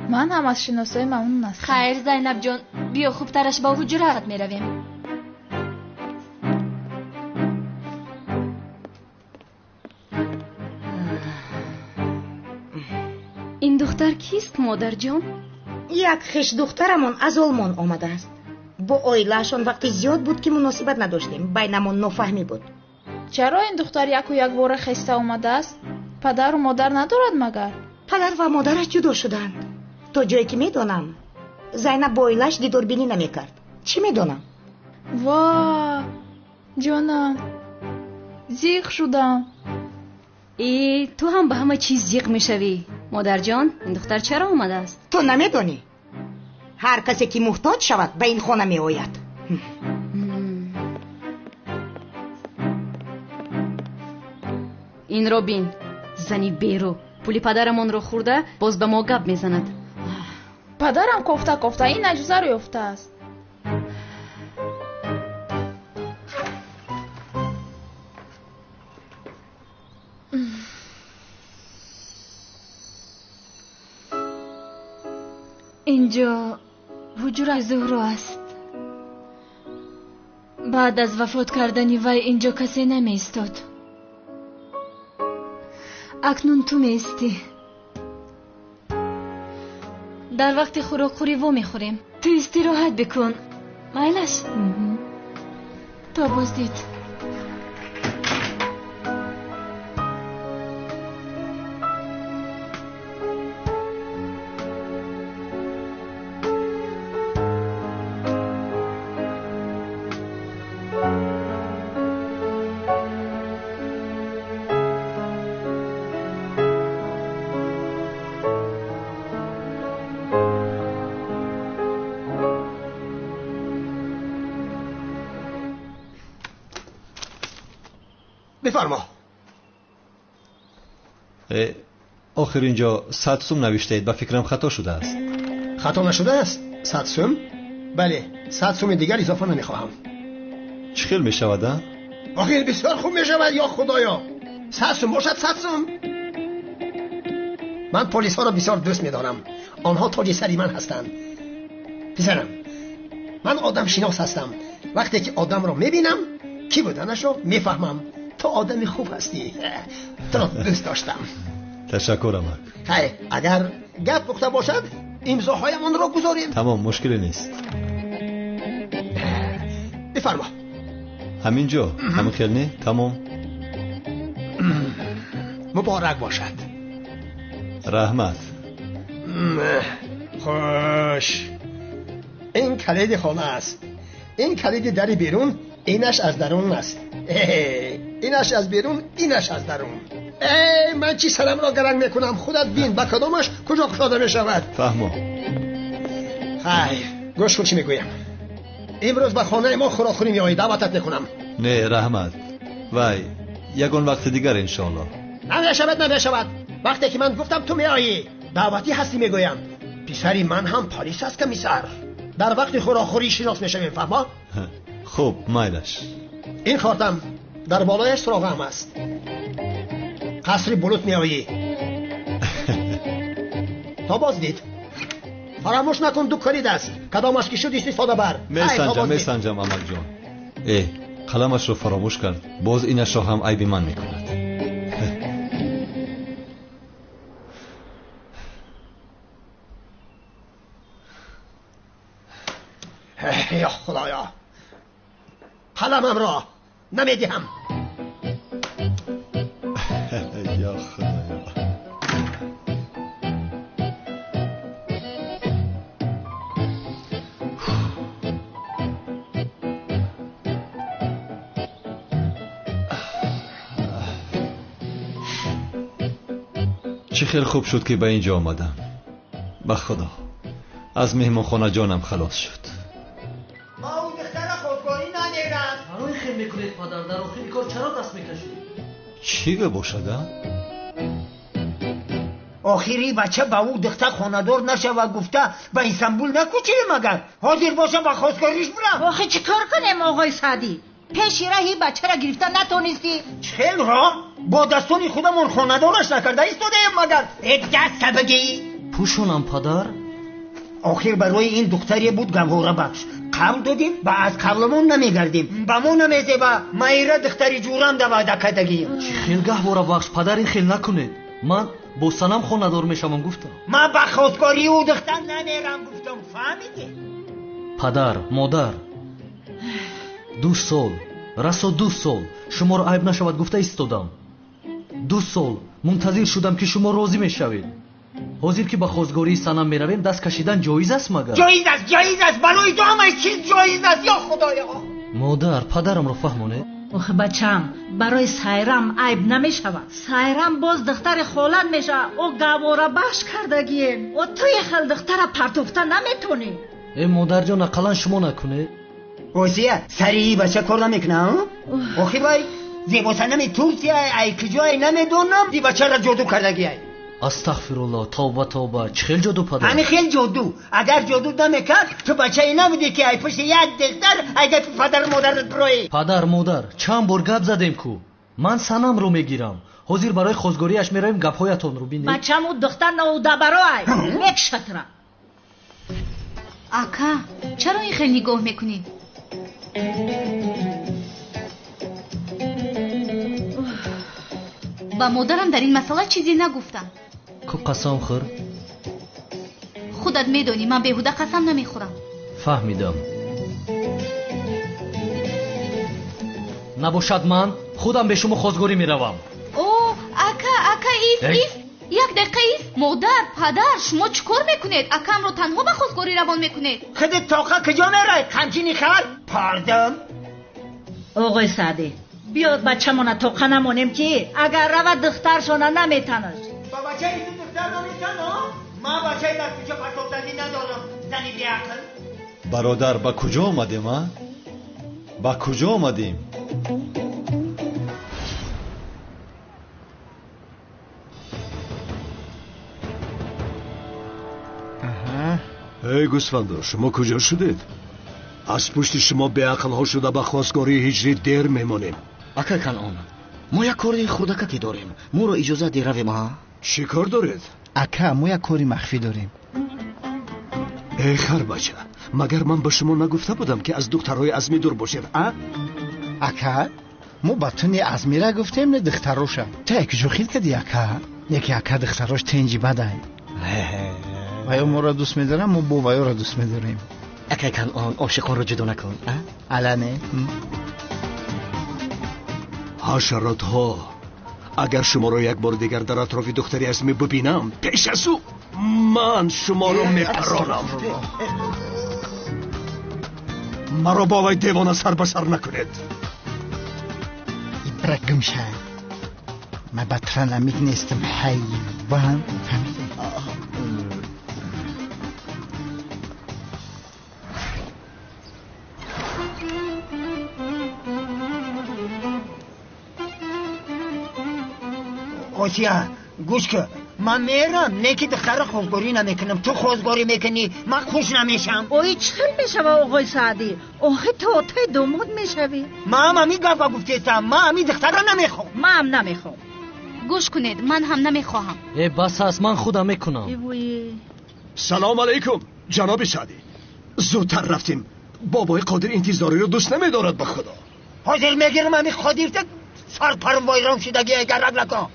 من هم از شناسای ممنون هستم. خیر زینب جان بیا خوبترش با حجرت میرویم. این دختر کیست مادر جان؟ یک خش دخترمان از آلمان آمده است. با اویلهشان وقتی زیاد بود که مناسبت نداشتیم، بینمان نفهمی بود. چرا این دختر یک و یک بار خسته آمده است؟ پدر و مادر ندارد مگر؟ پدر و مادرش جدا شدند. تا جایی که میدانم زینب با اویلهش دیداربینی نمیکرد. چی میدانم؟ واه جانم زیغ شدم. تو هم به همه چیز زیغ میشوی مادر جان. این دختر چرا آمده است؟ تو نمیدانی. هر کسی که محتاج شود به این خانه می آید. این رو بین. زنی بیرو پولی پدرمون رو خورده باز به ما گپ میزند. پدرم کفته این عجوزه رو یافته است. اینجا حجره زهرا است. بعد از وفات کردن وی اینجا کسی نمی ایستاد. اکنون تو می ایستی. در وقت خوراک خوری و می خوریم. تو استراحت بکن مایلش. تا باز دید. بفرما. آخر اینجا 100 سوم نوشته اید. به فکرم خطا شده است. خطا نشده است؟ 100 سوم؟ بله 100 سوم دیگر اضافه نمیخواهم. چه خیل میشود؟ آخر بسیار خوب میشود یا خدایا. 100 سوم باشد 100 سوم. من پلیس ها را بسیار دوست میدارم. آنها تاج سری من هستند. پسرم من آدم شناس هستم. وقتی که آدم را میبینم کی بودنشو میفهمم. تو آدمی خوب هستی. تو را دوست داشتم. تشکرم. اگر گپ پخته باشد امضاهایمان را گذاریم. تمام مشکلی نیست. بفرما. همینجا همین خیل نه؟ تمام. مبارک باشد. رحمت. خوش. این کلید خانه است. این کلید در بیرون، اینش از درون است. اینش از بیرون، اینش از درون. من چی سرم را گرنگ میکنم. خودت بین با کدامش کجا کشاده میشود. فهمو. گوش کن چی میگویم. امروز به خانه ما خوراخوری میایی. دعوتت میکنم. نه رحمت. وای یگان وقت دیگر انشالله. نمیشود. وقتی که من گفتم تو میایی دعوتی هستی میگویم. پسری من هم پاریس است کمیسر. در وقت خوراخوری شناس میشویم. فهمه؟ خوب مایلش. این خاتم در بالایش سراغ هم است. قصر بلوط می آیی. تا باز دید. فراموش نکن دکانی است. کدامش که شد استفاده بر. میسنجم امک جان. قلمش رو فراموش کرد. باز اینش رو هم عیب من میکند. یا خدایا، قلمم را نمیدهم. یا خدایا. چه خیلی خوب شد که به اینجا آمدم. به خدا از مهمانخانه جانم خلاص شد. ما اون دختر خودکاری ندیدم. برای خیلی میکنید پدر، در آخری کار چرا دست میکشید؟ چی باشد؟ آخری بچه با او دختر خاندار نشه و گفته به استانبول نکوچیم مگر حاضر باشه با خواستگاریش برم. آخه چی کار کنیم آقای سعدی؟ پیش رهی بچه را گرفته نتونستی؟ چل را با دستان خودمون خاندارش نکرده ایستاده مگر دست بگی؟ پوشونم پدر. آخر برای این دختری بود گواره بخش. قبل دادیم با از قبلمون نمیگردیم با مون نمیزه با مایره دختری جورم ده وعده کردگیم. چی خیلی گهواره بخش پدر، این خیلی نکنید. من با سنم خاندار میشم گفتم. من با خواستگاری او دختر نمیرم گفتم، فهمیدی؟ پدر، مادر، 2 سال رسا 2 سال شما رو عیب نشود گفته ایستادم. 2 سال منتظر شدم که شما راضی میشوید. حاضر که با خواستگاری سنم میرویم دست کشیدن جایز است مگر؟ جایز است برای تو همه چیز جایز است. یا خدایا مادر، پدرم رو فهمونه. آخه بچم برای سایرم عیب نمیشود. سایرم باز دختر خالد میشه. او گواره بخش کردگیم. او توی خل دختر پرتوفته نمیتونی. ای مادر جان اقلا شما نکنه. اوزیه سریعی بچه کار نمیکنه. آخی بای زیباسه نمیتونسیه ای کجای نمیدونم دی بچه را جادو کردگی ای. استغفرالله، توبه چه خیلی جادو پدر. همین خیلی جادو. اگر جادو نمیکرد تو بچه ای نبودی که ای پشت یک دختر اگر پدر مادرت بروی. پدر مادر چند بار گپ زدیم کو. من سنم رو میگیرم. حاضر برای خواستگاریش میرویم گپ‌هایتون رو بینید. بچم او دختر نوده برای یک شطره. اکا چرا این خیلی نگاه میکنید؟ با مادرم در این مسئله چیزی نگفتم. کو قسم خور؟ خودت میدونی من بیهوده قسم نمیخورم. فهمیدم. نباشد من خودم به شما خواستگاری میروم. اوه اکا ایف یک دقیقه ایف. مادر پدر شما چیکار میکنید؟ اکم رو تنها به خواستگاری روان میکنید. خودت تاقه کجا میره؟ همچینی خال پاردم. آقای سعدی بیاد بچه مونه توقه نمونیم که اگر رود دختر شونه نمیتنش. با بچه این دختر نمیتنه؟ من بچه در پیچه پرتوفتگی ندارم. زنی بی عقل. برادر با کجا آمدیم ها؟ با کجا آمدیم؟ ای گوسفندو شما کجا شدید؟ از پشت شما به عقل ها شده به خواستگاری هجری دیر میمانیم. اکا کنعان ما یک کاری خودککی داریم. مو رو اجازه دی رویم ها. چی کار دارید؟ اکا ما یک کاری مخفی داریم. ای خر بچه مگر من به شما نگفته بودم که از دخترهای ازمی دور باشید؟ اکا ما با تو نه ازمی را گفتیم نه دختروشم. تا یک جو خیل کدی اکا. یکی اکا دختروش تنجی بدن. ویا ما را دوست میدارم ما با ویا را دوست میداریم. اکا کنعان عاشقان رو جدا نکن. علنه حشرات ها اگر شما رو یک بار دیگر در اطراف دختری ازمی ببینم پیش از او من شما رو میپرانم. مرا با وی دیوانه سر به سر نکنید. برگم شه من بطران امیگ نیستم حیوان. فهمیده؟ آسیا گوش که من میرم نه که دختر خوزگاری نمیکنم، تو خوزگاری میکنی، من خوش نمیشم. اوی چخل میشوه آقای سعدی؟ آخه تو داماد میشوی. من همی گفت گفتیستم، من همی دختر را نمیخوام. من هم نمیخوام. گوش کنید، من هم نمیخواهم. بس هست، من خودم میکنم. سلام علیکم جناب سعدی، زودتر رفتیم. بابای قادر انتظاری رو دوست نمیدارد به خدا. حاضر میگیرم همی قادر تک سر پرم وایرام شدگی اگر رگ لکن.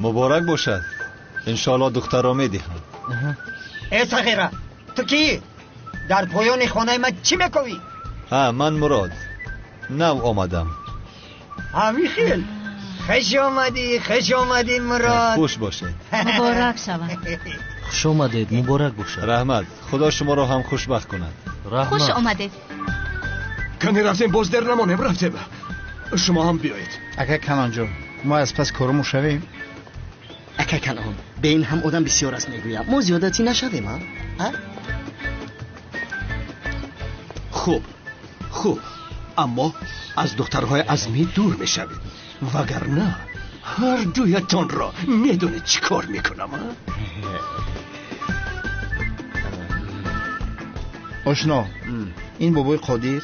مبارک باشد. انشالله دختر را میدهم. ای صغیره، تو کی؟ در پایان خانه من چی میکنی؟ من مراد نو آمدم. همی خیل خوش آمدی مراد. خوش باشید. مبارک شود. خوش آمدید، مبارک باشد. رحمت، خدا شما را هم خوشبخت کند. خوش آمدید. کنی رفتیم باز در نمانیم، رفتیم. شما هم بیایید. اکا کنان جو، ما از پس کارمو شویم. اکا کنان، به این هم آدم بسیار است میگویم. ما زیادتی نشدیم ها؟ خوب اما از دخترهای عزمی دور میشوید، وگرنه هر دویتان را میدونید چی کار میکنم. آشنا، این بابای قادر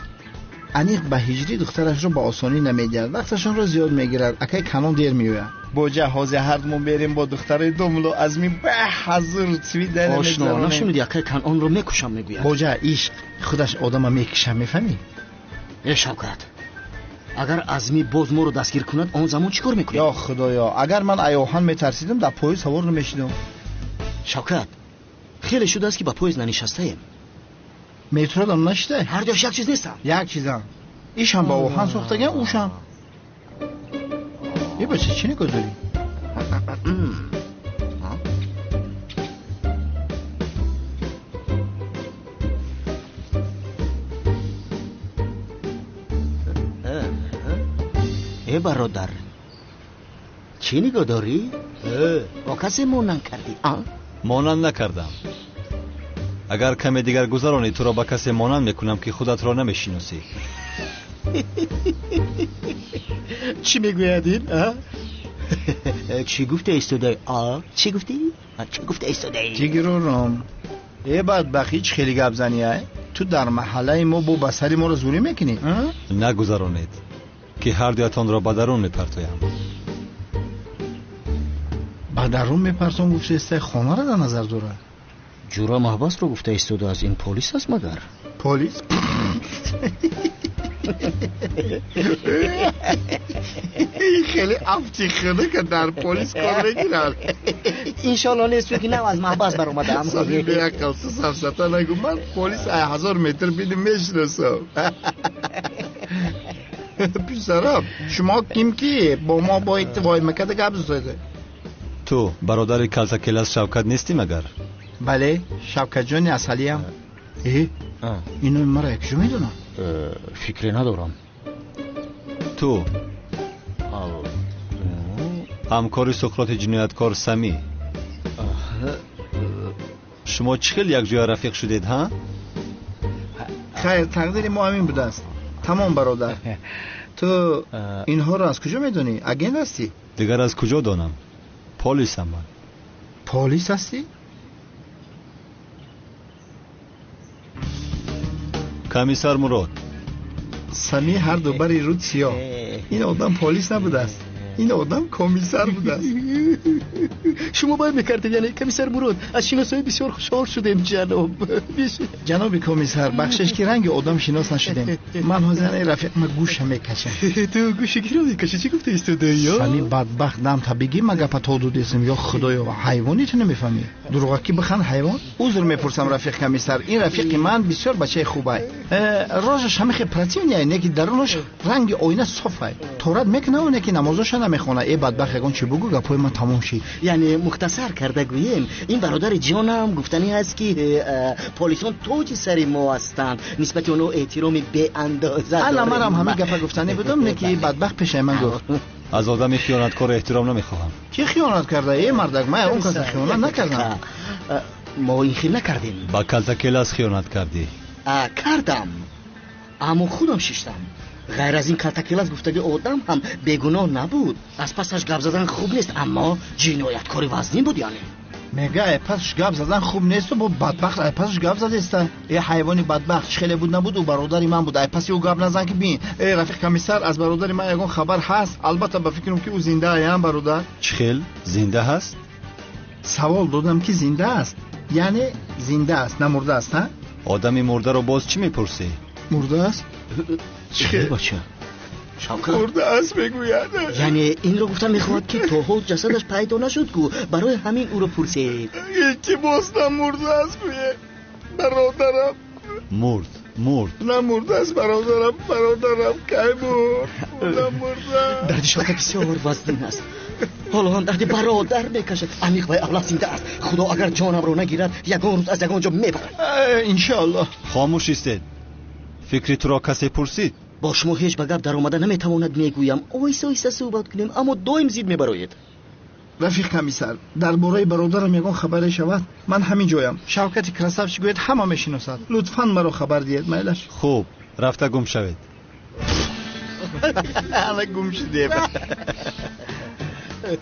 انیق به هجری دخترش رو با آسانی نمیگرد، وقتشان رو زیاد میگیرد. اکای کنان دیر میوید. با جهاز هر دومون بریم با دخترای دوملو عزمی به حضور توی دل میگذارونیم. آشنا نشونیدی اکای کنان رو میکشم میگوید. باجه عشق خودش آدم میکشم، میفهمی؟ ای شوکت، اگر عزمی باز ما رو دستگیر کند آن زمان چیکار میکنی؟ یا خدایا، اگر من ایوهان میترسیدم در پاییز سوار نمیشیدم. شوکت، خیلی شده است که با پاییز ننشسته ایم. مترو دم نشته. هر دوش یک چیز نیستم. یک چیزم. ایشم با اوهان سوختگی اوشم. یه بچه چی نگذاری؟ ای برادر، چی نگاه داری؟ با کسی مانند کردی؟ مانند نکردم. اگر کمی دیگر گذرانی تو را با کسی مانند میکنم که خودت را نمیشناسی. چی میگویدین؟ چی گفته ایستاده؟ چی گفتی؟ چی گفته ایستاده؟ جیگرو رام، ای بدبخت هیچ خیلی گپ زنیه؟ تو در محله ما با بسری ما را زوری میکنی؟ نگذرانید که هر دویتان را به درون میپرتایم. به درون میپرتم گفته است خانه را در نظر داره. جورا محبس رو گفته ایستاده، از این پلیس است مگر؟ پلیس؟ خیلی افتخاره که در پلیس کار میگیرن. انشالله نیست که نه از محبس بر اومده. سالی به یک قلصه سفسطه نگو، من پلیس 1000 متر بیدیم میشناسم. پسرم شما کیم کی با ما با اتفاقی مکده گپ زده؟ تو برادر کلتا کلاس شوکت نیستی مگر؟ بله، شوکت جانی اصلی هم. اینو مرا یکجو میدونم. فکری ندارم. تو همکار سقراط جنایتکار سمی، شما چخیل یک جای رفیق شدید ها؟ خیر، تقدیر ما همین بوده است. تمام برادر. تو اینها رو از کجا میدونی؟ اگین هستی؟ دیگر از کجا دانم؟ پلیس هم من. پلیس هستی؟ کمیسر مراد. سمی هر دو بری رود سیاه. این آدم پلیس نبوده است، این آدم کمیسر بوده است. شما باید میکردید یعنی کمیسر مراد. از شناسایی بسیار خوشحال شدیم جناب. جناب کمیسر بخشش که رنگ آدم شناس نشدیم. من حاضر رفیق ما گوش میکشم. تو گوش کی رو میکشی؟ چی گفته ایستاده یا؟ سمی بدبخت دم تا بگی مگه پتا دو دیسم یا خدایا حیوانی تو نمیفهمی؟ دروغکی بخن حیوان؟ عذر میپرسم رفیق کمیسر، این رفیق من بسیار بچه خوبه. راجش همه خیلی پراتیونه، نه که درونش رنگ آینه صافه. تورات میکنه و نه که نمازش نمیخونه. ای بدبخت یگان چی بگو گپای من تمام شد. یعنی مختصر کرده گویم این برادر جانم گفتنی هست که پلیسون توج سری ما هستند، نسبت اونو احترامی به اندازه داریم. الان منم همه گپ گفتنی بودم، نه که بدبخت پیش من گفت. از آدم خیانتکار احترام نمیخواهم. کی خیانت کرده؟ ای مردک، من اون کس خیانت نکردم. ما این خیلی نکردیم. با کلتا کلاس خیانت کردی. کردم. اما خودم ششتم. غیر از این کلتکیل از گفتگی آدم هم بیگناه نبود. از پسش گپ زدن خوب نیست، اما جنایتکاری وزنی بود. یعنی میگه ای پسش گپ زدن خوب نیست و با بدبخت ای پسش گپ زده است. ای حیوانی بدبخت خیلی بود نبود و برادری من بود. ای پس او گپ نزن که بین. ای رفیق کمیسر از برادری من یگان خبر هست. البته به فکرم که او زنده ام برادر. چخیل زنده هست؟ سوال دادم که زنده است. یعنی زنده است نه مرده است. ها؟ آدمی مرده رو باز چی میپرسی؟ مرده است؟ چخیل بچه مرده است بگوید. یعنی این رو گفتم میخواد که تا حال جسدش پیدا نشد گو برای همین او رو پرسید. یکی باستم مرده است گویه برادرم. مرد نه مرده است برادرم که مرد. درد شاته بسیار وزنین است. حالا هم درد برادر میکشد. عمیق بای اولاد زنده است. خدا اگر جانم رو نگیرد یگان روز از یگان جا میبرد انشاءالله. خاموش ایستید. فکری تو را کسی پرسید؟ با شما هیچ به گپ در آمده نمیتواند. میگویم آیسته آیسته صحبت کنیم اما دایم زیر میبراید. رفیق کمیسر درباره برادرم یگان خبری شود. من همین جایم. شوکت کرسفچ گوید همه میشناسد. لطفاً مرا خبر دهید میلش. خوب رفته گم شوید. حالا گم شدیم.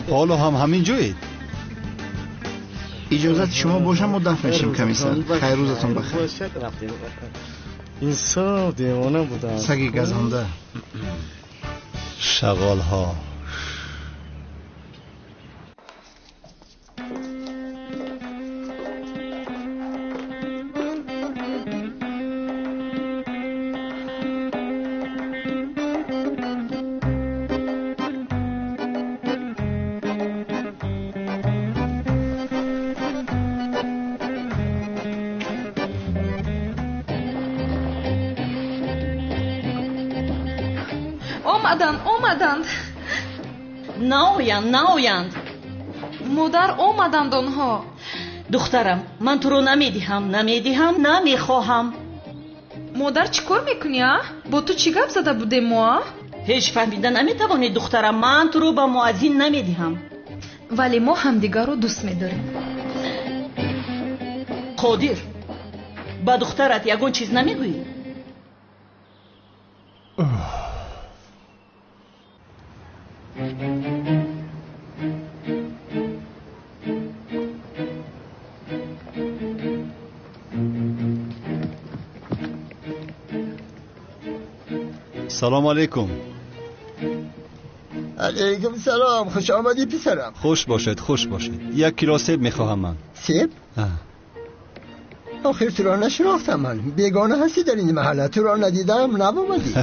حالا هم همین جایید. اجازت شما باشم ما دفن شیم کمیسر. خیر روزتون بخیر. انصاف دیوانه بودم. سگی گزنده. شغال ها. آمدند. ناویند. مادر آمدند آنها. دخترم من تو رو نمیدهم نمیخواهم. مادر چیکار میکنی؟ با تو چی گپ زده بودیم ما؟ هیچ فهمیده نمیتوانی دخترم. من تو رو به مؤذن نمیدهم. ولی ما همدیگر رو دوست میداریم. قادر با دخترت یگان چیز نمیگویی؟ سلام علیکم. علیکم سلام. خوش آمدی پسرم. خوش باشد. یک کیلو سیب میخواهم من. سیب؟ آخر تو را نشناختم. من بیگانه هستی در این محله. تو را ندیدم نبامدی.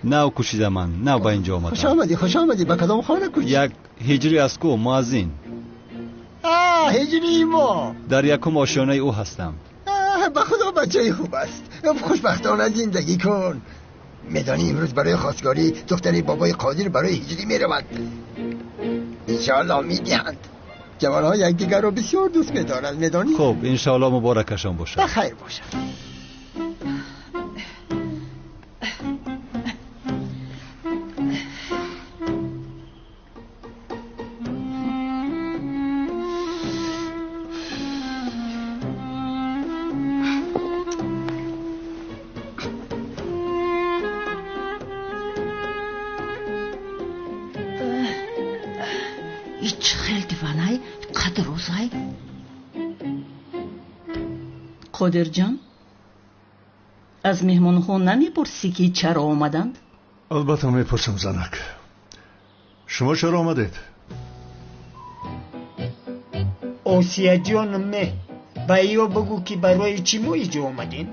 نو کشیدم من. نو با اینجا آمدم. خوش آمدی. به کدام خانه کشید؟ یک هجری از کو مؤذن. هجری ما. در یکم آشیانه او هستم. به خدا بچه خوب است. خوشبختانه زندگی کن. میدانی امروز برای خواستگاری دختری بابای قادر برای هجری میروند. انشاءالله میدهند. جوانها یکدیگر رو بسیار دوست میدارند. میدانی؟ خب انشاءالله مبارکشان باشد. بخیر باشد. قادر جان از مهمان ها نمیپرسی که چرا آمدند؟ البته میپرسم زنک. شما چرا آمدید؟ آسیا جانم با ایو بگو که برای چی ما اینجا آمدین؟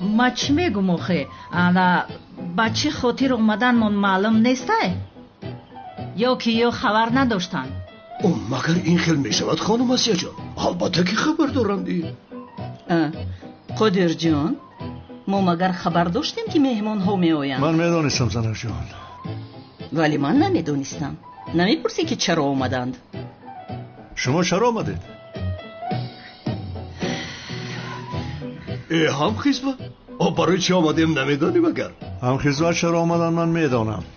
ما چی میگم آخه؟ با چه خاطر اومدن من معلوم نیسته؟ یا که یا خبر نداشتن؟ مگر این خیل میشود خانم آسیا جان؟ البته که خبر دارند. قادر جان ما مگر خبر داشتیم که مهمان ها می آیند؟ من میدانستم زنک جان. ولی من نمیدانستم. نمیپرسی که چرا آمدند؟ شما چرا آمدید؟ هم خیزمه؟ برای چی آمدیم نمیدانی مگر؟ هم خیزمه چرا آمدن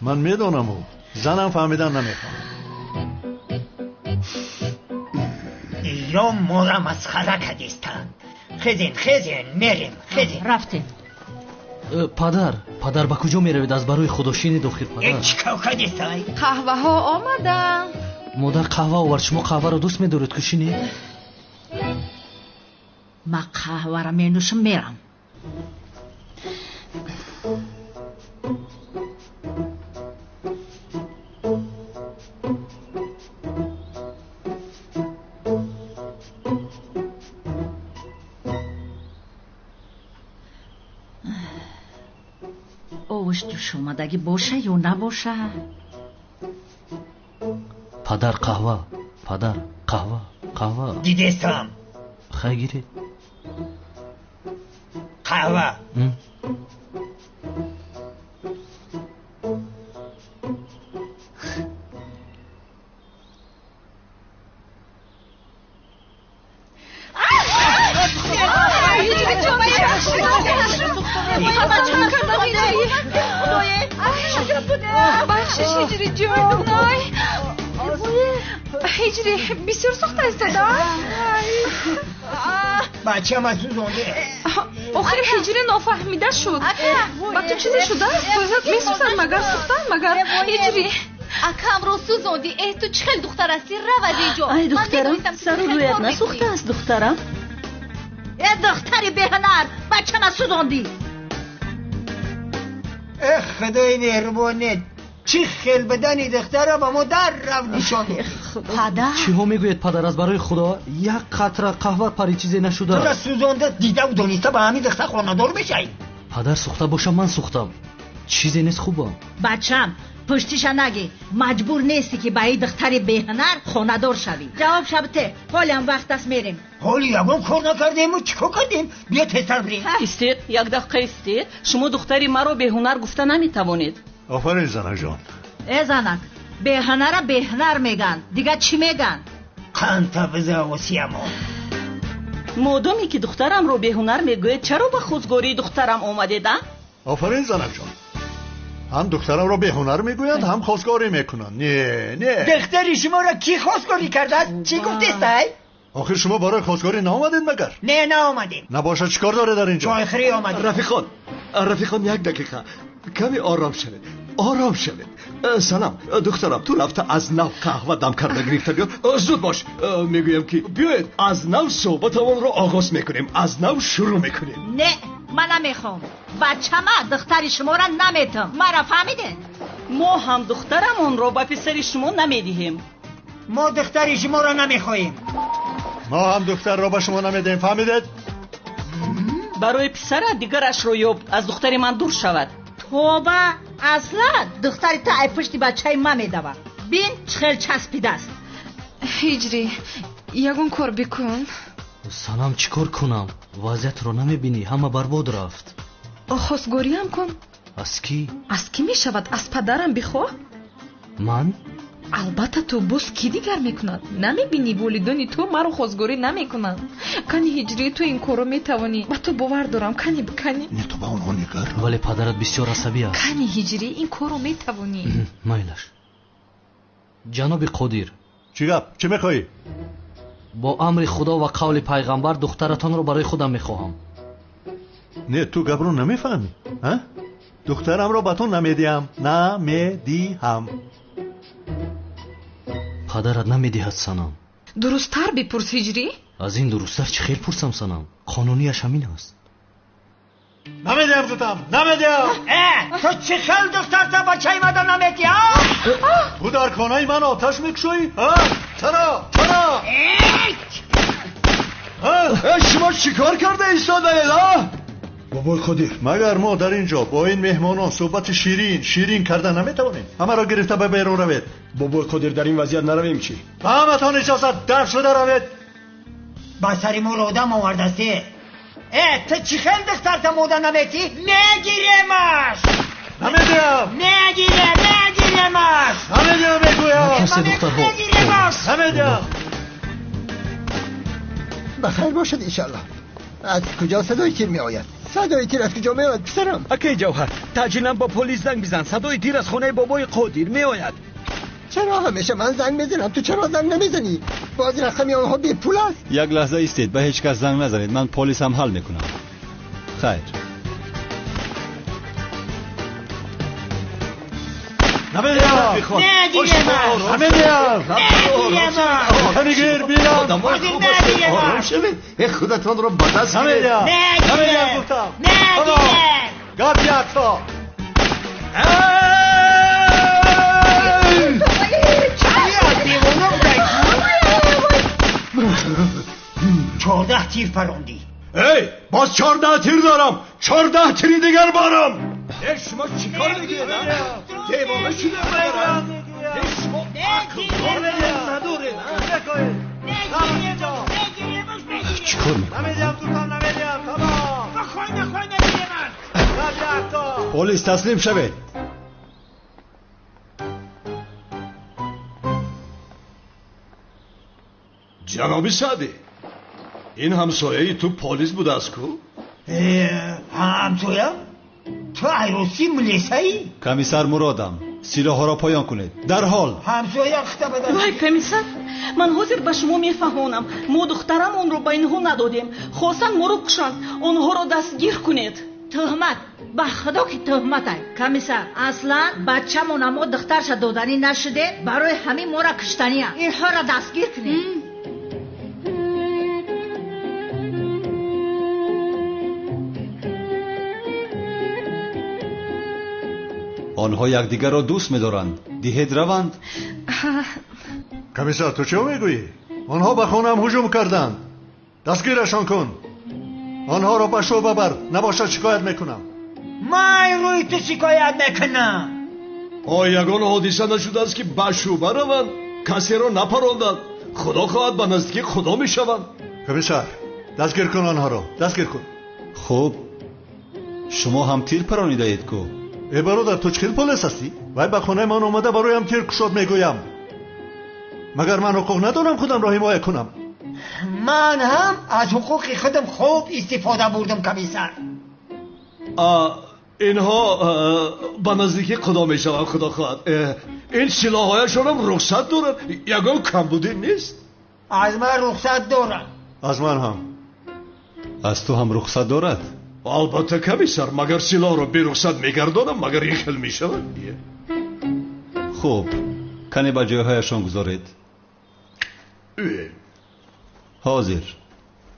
من میدانم او. زنم فهمیدن نمیخوام. یا ما را مسخره کردیستند. خیزین میریم. رفتیم. падар ба куҷо меравед? аз барои худошини дохил падар. қаҳваҳо омаданд. модар қаҳва овард. шумо қаҳваро дӯст медоред ку шине? ман қаҳваро менӯшам мерам. овуш ҷӯш омадагӣ боша ё набоша? падар қаҳва. падар қаҳва. қаҳва дидестам. хай гиред. қаҳва. бахшиш ҳиҷри ҷон. ҳиҷри бисёр сохта истода. бачаам аз сӯзонде. охир ҳиҷри нофаҳмида шуд. ба ту чизе шудааст? поёҳат месӯзад магар сӯхтан магар? ҳиҷри акамро сӯзонди. ту чӣ хел духтар ҳастӣ? равад инҷо. ай духтарам, сару рӯят насӯхтааст духтарам? духтари беҳунар, бачама сӯзонди. خدای مهربانت چی خیل بدنی دختره با ما در رفت نشان. падар чиҳо мегӯяд падар? аз барои худо як қатра қаҳва пари чизе нашуда. تو را سوزانده دیده و دانسته با همین دختر خانه‌دار بشی. падар сӯхта бошам ман сӯхтам. чизе нест хубам. бачам пуштиша наги. маҷбур нести ки ба ин духтари беҳунар хонадор шавӣ. ҷавоб шабте. ҳолиам вақт аст мерем. حالی یگان کار نکردیم و چیکار کردیم؟ بیا تستر بریم. استید یک دقیقه استید. شما دختری مرا بهنر گفته نمیتوانید. آفرین زنک جان. زنک بهنر بهنر میگن. دیگه چی میگن؟ قنطه بزه وسیما. مادامی که دخترم رو بهنر میگوید چرا به خودگوری دخترم آمدید؟ آفرین زنک جان. هم دخترم رو به هنر میگویند هم خواستگاری میکنند. نه دختری شما را کی خواستگاری کرده؟ چی گفتید؟ آخر شما برای خواستگاری نآمدید مگر؟ نه آمدیم. نباشه چیکار داره در اینجا؟ چایخری آمدیم. رفیقان یک دقیقه کمی آرام شوید. آرام شوید. سلام دخترم، تو رفته از نو قهوه دم کرده گرفته بیا. زود باش. میگویم که بیاید از نو صحبتمون رو آغاز میکنیم. از نو شروع میکنیم. نه من نمیخوام. بچه‌ما دختر شما را نمیتم. مرا فهمیده؟ ما هم دخترمون رو به پسر شما نمیدیم. ما دختر شما را نمیخواهیم. ما هم دختر را به شما نمیدیم. فهمیدید؟ برای پسر دیگرش رو یاب از دختر من دور شود. توبه، اصلا دختری تا ای پشتی بچه ما میدوه. بین چخل چسبیده است. ҳиҷри ягон кор бикун. санам чӣ кор кунам? вазъиятро намебинӣ? ҳама барбод рафт. хостгориам кун. аз кӣ? аз кӣ мешавад? аз падарам бихоҳ. ман? албатта ту боз кӣ дигар мекунад? намебинӣ волидони ту маро хостгорӣ намекунанд? кани ҳиҷрӣ ту ин коро метавонӣ? ба ту бовар дорам. кани бикани. не ту ба онҳо нигар. вале падарат бисёр асабӣ аст. кани ҳиҷрӣ ин коро метавонӣ. майлаш. ҷаноби қодир, чӣ гап? чӣ мехоҳӣ? бо амри худо ва қавли пайғамбар духтаратонро барои худам мехоҳам. не ту гапро намефаҳмӣ? духтарамро ба ту намедиҳам. намедиҳам. падарат намедиҳад санам. дурусттар бипурс ҳиҷрӣ. аз ин дурусттар чӣ хел пурсам санам? қонунияш ҳамин аст. намедиҳам гуфтам. намедиҳам. то чӣ хел духтарта бачаи мада намедиҳа? ту дар хонаи ман оташ мекушоӣ? чаро? شما چیکار کرده ایستادید؟ بابای قادر، مگر ما در اینجا با این مهمانان صحبت شیرین کرده نمیتوانیم؟ همه را گرفته به بیرون روید. بابای قادر در این وضعیت نرویم چی؟ به همتان اجازت در شده روید. با سری ما رو آدم آوردستی. تو چی خیل دختر تا مودا نمیتی؟ نگیرمش. نمیدیم. نگیرمش. نمیدیم بگویم. نگیرمش. نمیدیم. بخیر باشد انشالله. از کجا صدای تیر می آید؟ صدای تیر از کجا می آید پسرم؟ اکی جوهر تاجیلا با پلیس زنگ بزن. صدای تیر از خانه بابای قادر می آید. چرا همیشه من زنگ میزنم تو چرا زنگ نمیزنی؟ باز رقم آنها بی پول است. یک لحظه ایستید، به هیچ کس زنگ نزنید. من پلیسم حل میکنم. خیر. نمیدیم نمیدیم بیرم آرام شوید خودتان رو به دست گیرید نمیدیم گفتم گرد یک تا 14 تیر پراندی. ای باز 14 تیر دارم. 14 تیر دیگر بارم. شما چیکار میکنید؟ دیوانه شده بایرم. شما نداره. چیکار میکنید؟ پلیس تسلیم شوید. جناب سعدی این همسایه تو پلیس بود است کو؟ همسایه؟ تو عروسی ملیسایی؟ کمیسر مرادم سلاح ها را پایان کنید در حال. همسایه اخته بدن. وای کمیسر من حاضر به شما میفهمونم ما دخترم اون رو به اینها ندادیم خواستن ما رو کشند اونها رو دستگیر کنید. تهمت به خدا که تهمت های کمیسر اصلا بچه‌مون ما دخترش دادنی نشده برای همین ما را کشتنی هم اینها را دستگیر کنید. آنها یکدیگر را دوست می‌دارند. دهید روند. کمیسر تو چه میگویی؟ آنها به خانه‌ام هجوم کردند. دستگیرشان کن. آنها را به شعبه بر نباشد شکایت میکنم. من روی تو شکایت میکنم. یگان حادثه نشده است که به شعبه روند. کسی را نپراندند. خدا خواهد به نزدیکی خدا میشوند. کمیسر دستگیر کن آنها را. دستگیر کن. خوب شما هم تیر پرانیده اید کو؟ ای برادر تو چخیل پلیس هستی؟ وای به خانه من اومده برایم تیر کشاد میگویم. مگر من حقوق ندارم خودم را حمایت کنم؟ من هم از حقوق خودم خوب استفاده بردم کمیسر. اینها به نزدیکی خدا میشوند. خدا خواهد این سلاح‌هایشان هم رخصت دارن. یگان کمبودی نیست. از من رخصت دارن. از من هم. از تو هم رخصت دارد؟ البته کمیسر مگر سلاح را بی رخصت میگردانم مگر این خیل میشود؟ خوب کنی به جایهایشان گذارید. حاضر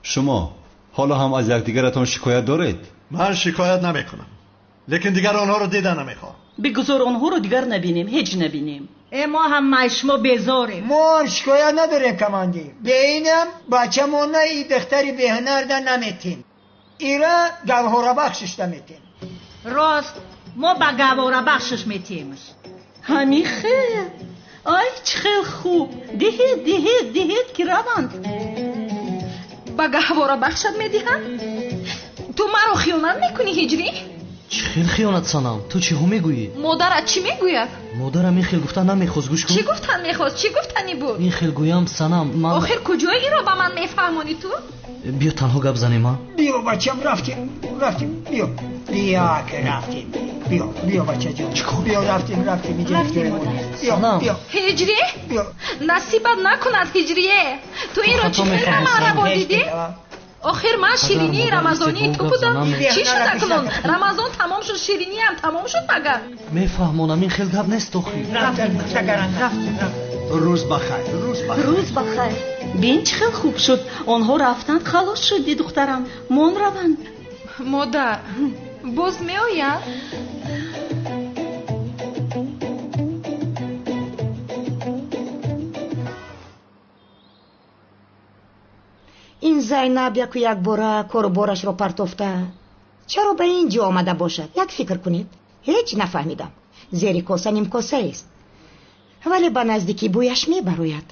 شما حالا هم از یکدیگرتان شکایت دارید؟ من شکایت نمیکنم لیکن دیگر آنها رو دیدن نمیخوام. بگذار آنها رو دیگر نبینیم هیچ نبینیم. ما هم شما بیزاریم. ما هم شکایت نداریم کماندیر. به اینم بچه مونه ای دختری به هنر در نمیتیم. ایرا گوهره بخشش نمیتیم. راست ما به گوهره بخشش میتیم. همین خیر. آی چه خیلی خوب. دهید که روند. به گوهره بخشت میدیم؟ تو مرا خیانت میکنی هجری؟ چه خیلی خیانت سنم؟ تو چی هم میگویی؟ مادرت چی میگوید؟ مادرم این خیلی گفتن نمیخواست گوش کن. چی گفتن میخواست؟ چی گفتنی بود؟ این خیلی گویم سنم من آخر کجای این را به من میفهمانی تو؟ بیا تنها گپ زنیم ما. بیا بچم رفتیم بیا که رفتیم. بیا بچه جان بیا رفتیم بیا هجری؟ نصیبت نکند هجریه. تو این را چی خیلی من را دیدی؟ آخر من شیرینی رمضانی تو بودم. چی شد اکنون؟ رمضان تمام شد شیرینی هم تمام شد مگر؟ میفهمونم این خیلی گپ نیست آخی. رفتیم روز بخیر. روز بخیر. بین چه خیلی خوب شد. آنها رفتند خلاص شدی دخترم. من روند. مادر باز می آید؟ این زینب یک باره کار بارش رو پرتافته چرا به اینجا آمده باشد؟ یک فکر کنید. هیچ نفهمیدم. زیر کاسه نیم کاسه است ولی به نزدیکی بویش میبروید.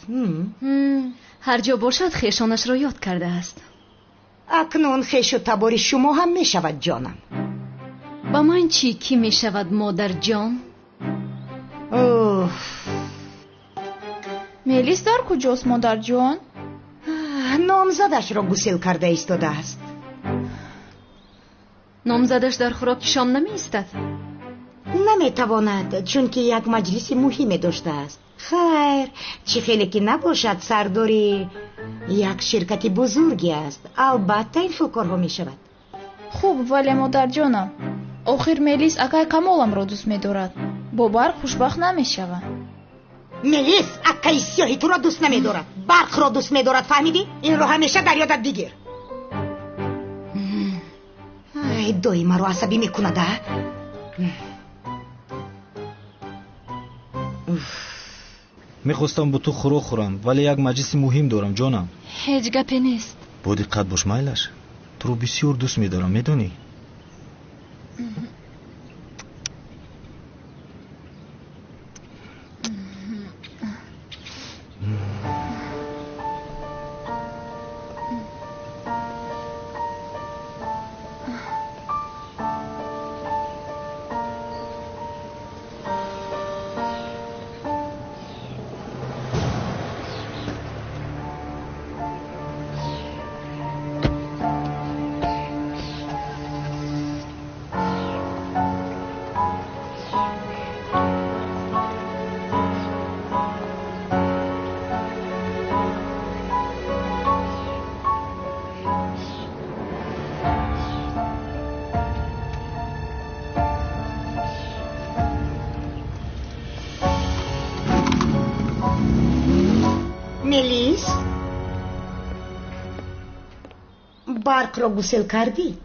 هر جا باشد خیشانش را یاد کرده است. اکنون خیش و تباری شما هم میشود جانم. با من چی کی میشود مادر جان؟ میلیس در کجاست مادر جان؟ نامزدش را گسیل کرده ایستاده است. نامزدش در خوراک شام نمی ایستد؟ نمیتواند چون که یک مجلس مهمی داشته است. خیر چی خیلی که نباشد سرداری یک شرکت بزرگی است. البته این فکرها می شود. خوب ولی مادر جانم آخر میلیس اکای کمالم را دوست می دارد. با برق خوشبخت نمیشود. ملیس اکای سیاهی تو را دوست نمیدارد، برق را دوست میدارد، فهمیدی؟ این رو همیشه در یادت بگیر. ای دایی مرا عصبی میکند. میخواستم با تو خوراک خورم ولی یک مجلس مهم دارم جانم. هیچ گپی نیست. با دقت باش مایلش، تو رو بسیار دوست میدارم میدونی. ملیس برق را گسل کردی؟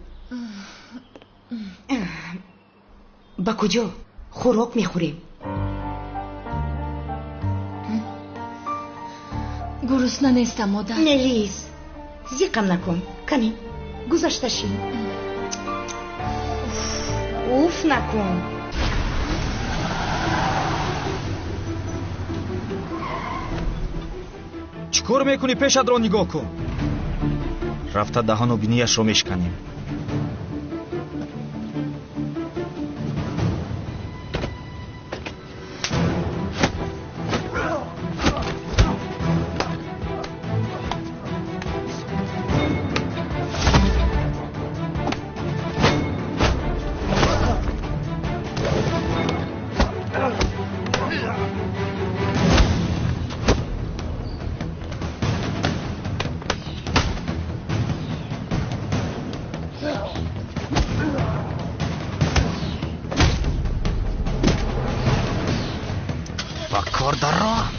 با کجا؟ خوراک میخوریم. گرسنه نیستم مادر. ملیس زیقم نکن، کنی گذاشته شی. اوف نکن. چیکار میکنی؟ پیشت را نگاه کن. رفته دهان و بینیش را میشکنیم. کار در راه.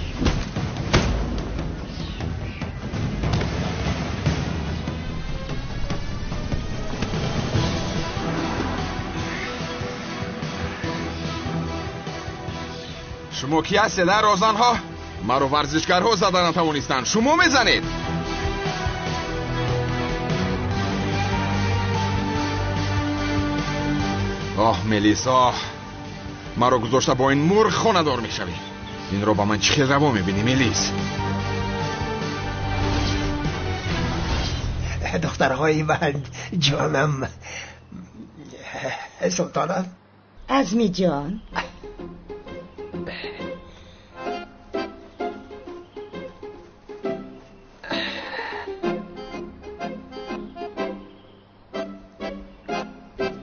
شما کی هستید در روزانها؟ ما رو ورزشکارها زدن نتوانستند، شما میزنید. آه ملیسا، ما رو گذاشته با این مرغ خانه دار میشوی. این رو با من چه روا میبینی ملیس؟ دخترهای من جانم. سلطانم عزمی جان.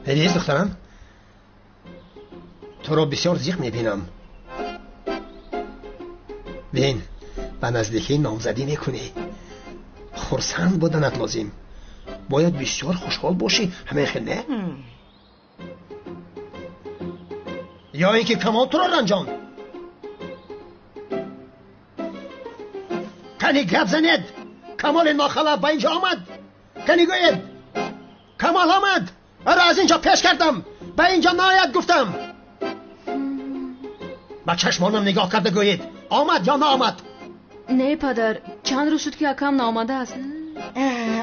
ملیس دخترم، تو را بسیار زیق میبینم. بین به نزدیکی نامزدی میکنی. خرسند بودنت لازم. باید بسیار خوشحال باشی. همه خیلی نه؟ یا اینکه کمال تو را رنجان. کنی گپ زنید. کمال ناخلف به اینجا آمد. کنی گوید کمال آمد. را از اینجا پیش کردم، به اینجا ناید گفتم. با چشمانم نگاه کرده گوید آمد یا نه آمد؟ نه پدر، چند روز شد که اکم نامده است.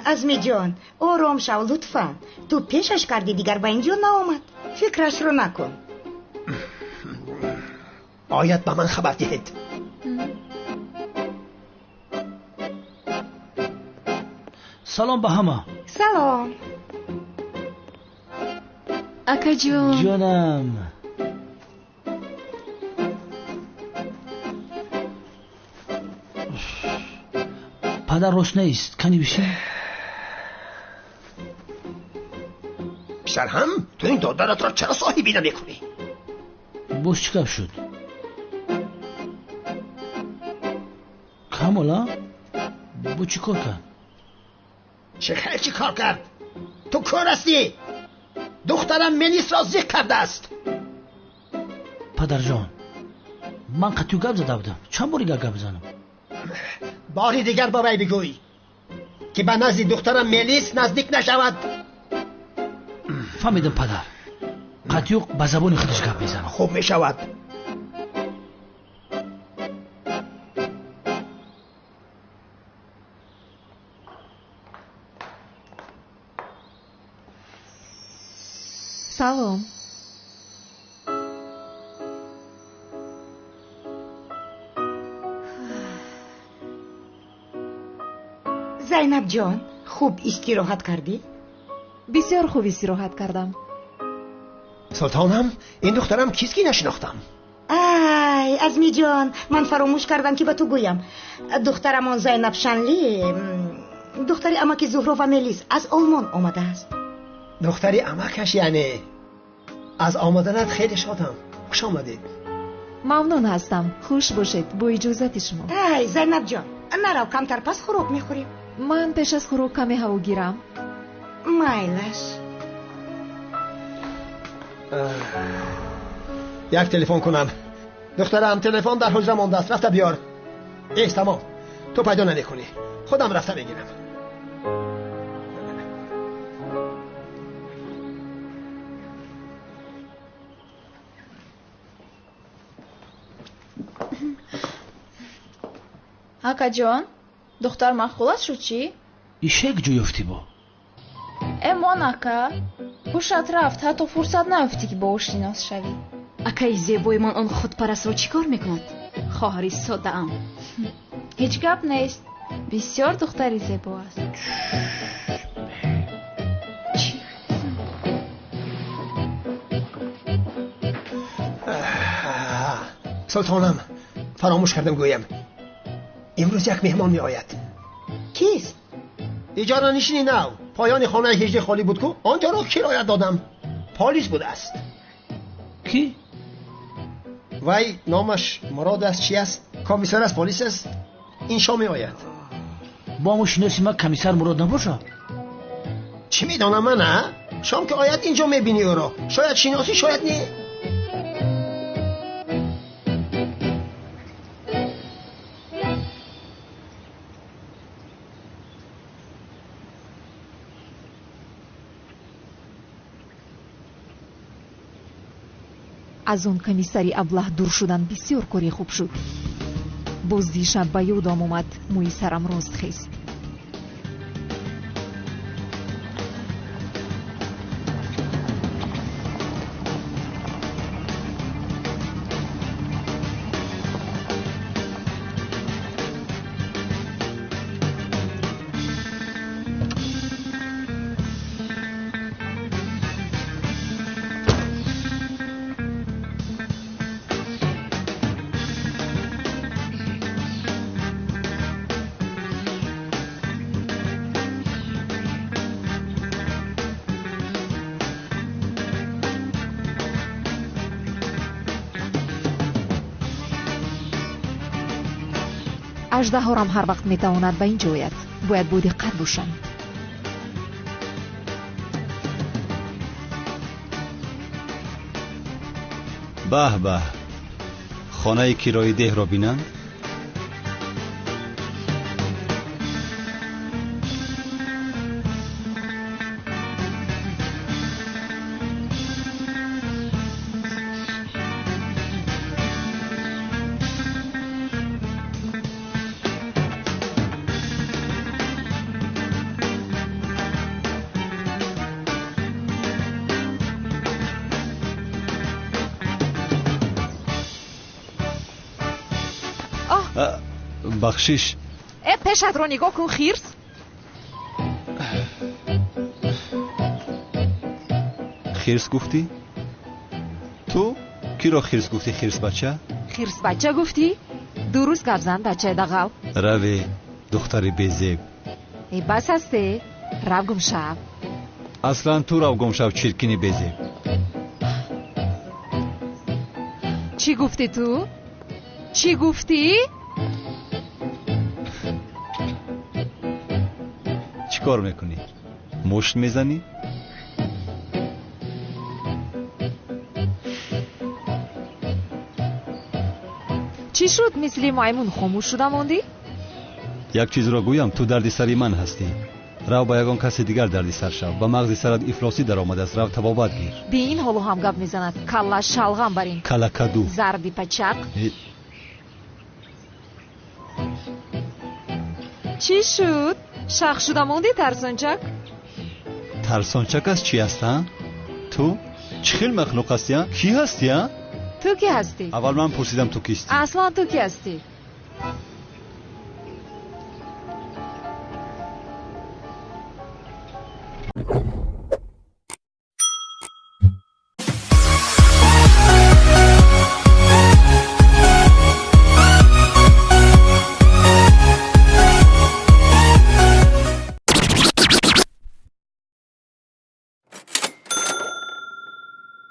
عزمی جان آرام شو لطفا. تو پیشش کردی دیگر به اینجا نآمد. فکرش رو نکن. آید به من خبر دهید. سلام به همه. سلام اکا جون. جانم. پدر روشنه است، کنی بشین. پسر هم تو این دادرت را چرا صاحبی نمیکنی؟ باش چیکار شد؟ کاملا؟ با چی کار کرد؟ چه خیلی چی کار کرد؟ تو کار هستی؟ دخترم ملیس را زیق کرده است. پدرجان من قطعی گپ زده بودم. چند باری گپ بزنم؟ باری دیگر با وی بگوی که به نزد دخترم ملیس نزدیک نشود. فهمیدم پدر. قطعی به زبان خودش گپ میزنم. خوب میشود. سلام. زینب جان خوب استراحت کردی؟ بسیار خوب استراحت کردم. سلطانم این دخترم کیست که نشناختم؟ ای ازمی جان من فراموش کردم که به تو گویم. دخترمان زینب شنلی دختری امک زهرا و ملیس از آلمان آمده است. دختری امکش یعنی؟ از آمدنت خیلی شادم. خوش آمدید. ممنون هستم. خوش باشید. با اجازت شما. ای زینب جان نرو کمتر پس خوراک میخوریم. من پیش از خوراک کمی هوا گیرم. مایلش. یک تلفن کنم. دخترم تلفن در حجره مانده است. رفته بیار. ایست تمام. تو پیدا نمیکنی. خودم رفته بگیرم. ака ҷон духтар махғулат шуд чӣ? ишек ҷӯ ёфтӣ бо? эмон ака ҳушат рафт, ҳатто фурсат наёфтӣ ки бо ӯ шинос шавӣ. акаи зебои ман он худпарастро чӣ кор мекунад? хоҳари соддаам. ҳеҷ гап нест, бисёр духтари зебо аст. سلطانم فراموش کردم گویم امروز یک مهمان می آید. کیست؟ اجاره نشینی نو پایان خانه هجده خالی بود که آنجا را کرایه دادم. پالیس بود است. کی؟ وی نامش مراد است. چی است؟ کمیسر از پلیس است. این شام می آید. با ما شناسی ما کمیسر مراد نباشه. چی می دانم من نه؟ شام که آید اینجا می بینی او را. شاید شناسی شاید نه. از اون کمیسری ابله دور شدن بسیار کاری خوب شد. باز دیشب به یادم اومد موی سرم راست خیست. اژدهارم هر وقت میتواند به اینجا آید. باید با دقت باشم. به به خانه کرایه ده را بینند. بخشش پشت رو نگاه کن خیرس. خیرس گفتی؟ تو؟ کی رو خیرس گفتی خیرس بچه؟ خیرس بچه گفتی؟ درست گپ زن بچه دغل. روی دختری بیزیب. ای بس هسته؟ رو گم شو. اصلا تو رو گم شو چرکینی بیزیب. چی گفتی تو؟ چی گفتی؟ چی کار میکنی؟ مشت میزنی؟ چی شد مثل مایمون خاموش شده موندی؟ یک چیز را گویم، تو دردی سری من هستی. رو با یگان کسی دیگر دردی سر شو و مغزی سرت افلاسی در آمده است. رو تبابت گیر. به این حالو هم گپ میزند. کلا شلغم برین. کلا کدو. زردی پچق. چی شد؟ شخ شده موندی ترسانچک؟ ترسانچک است چی هستن؟ تو؟ چی مخلوق هستی؟ کی هستی؟ تو کی هستی؟ اول من پرسیدم تو کیستی؟ اصلا تو کی هستی؟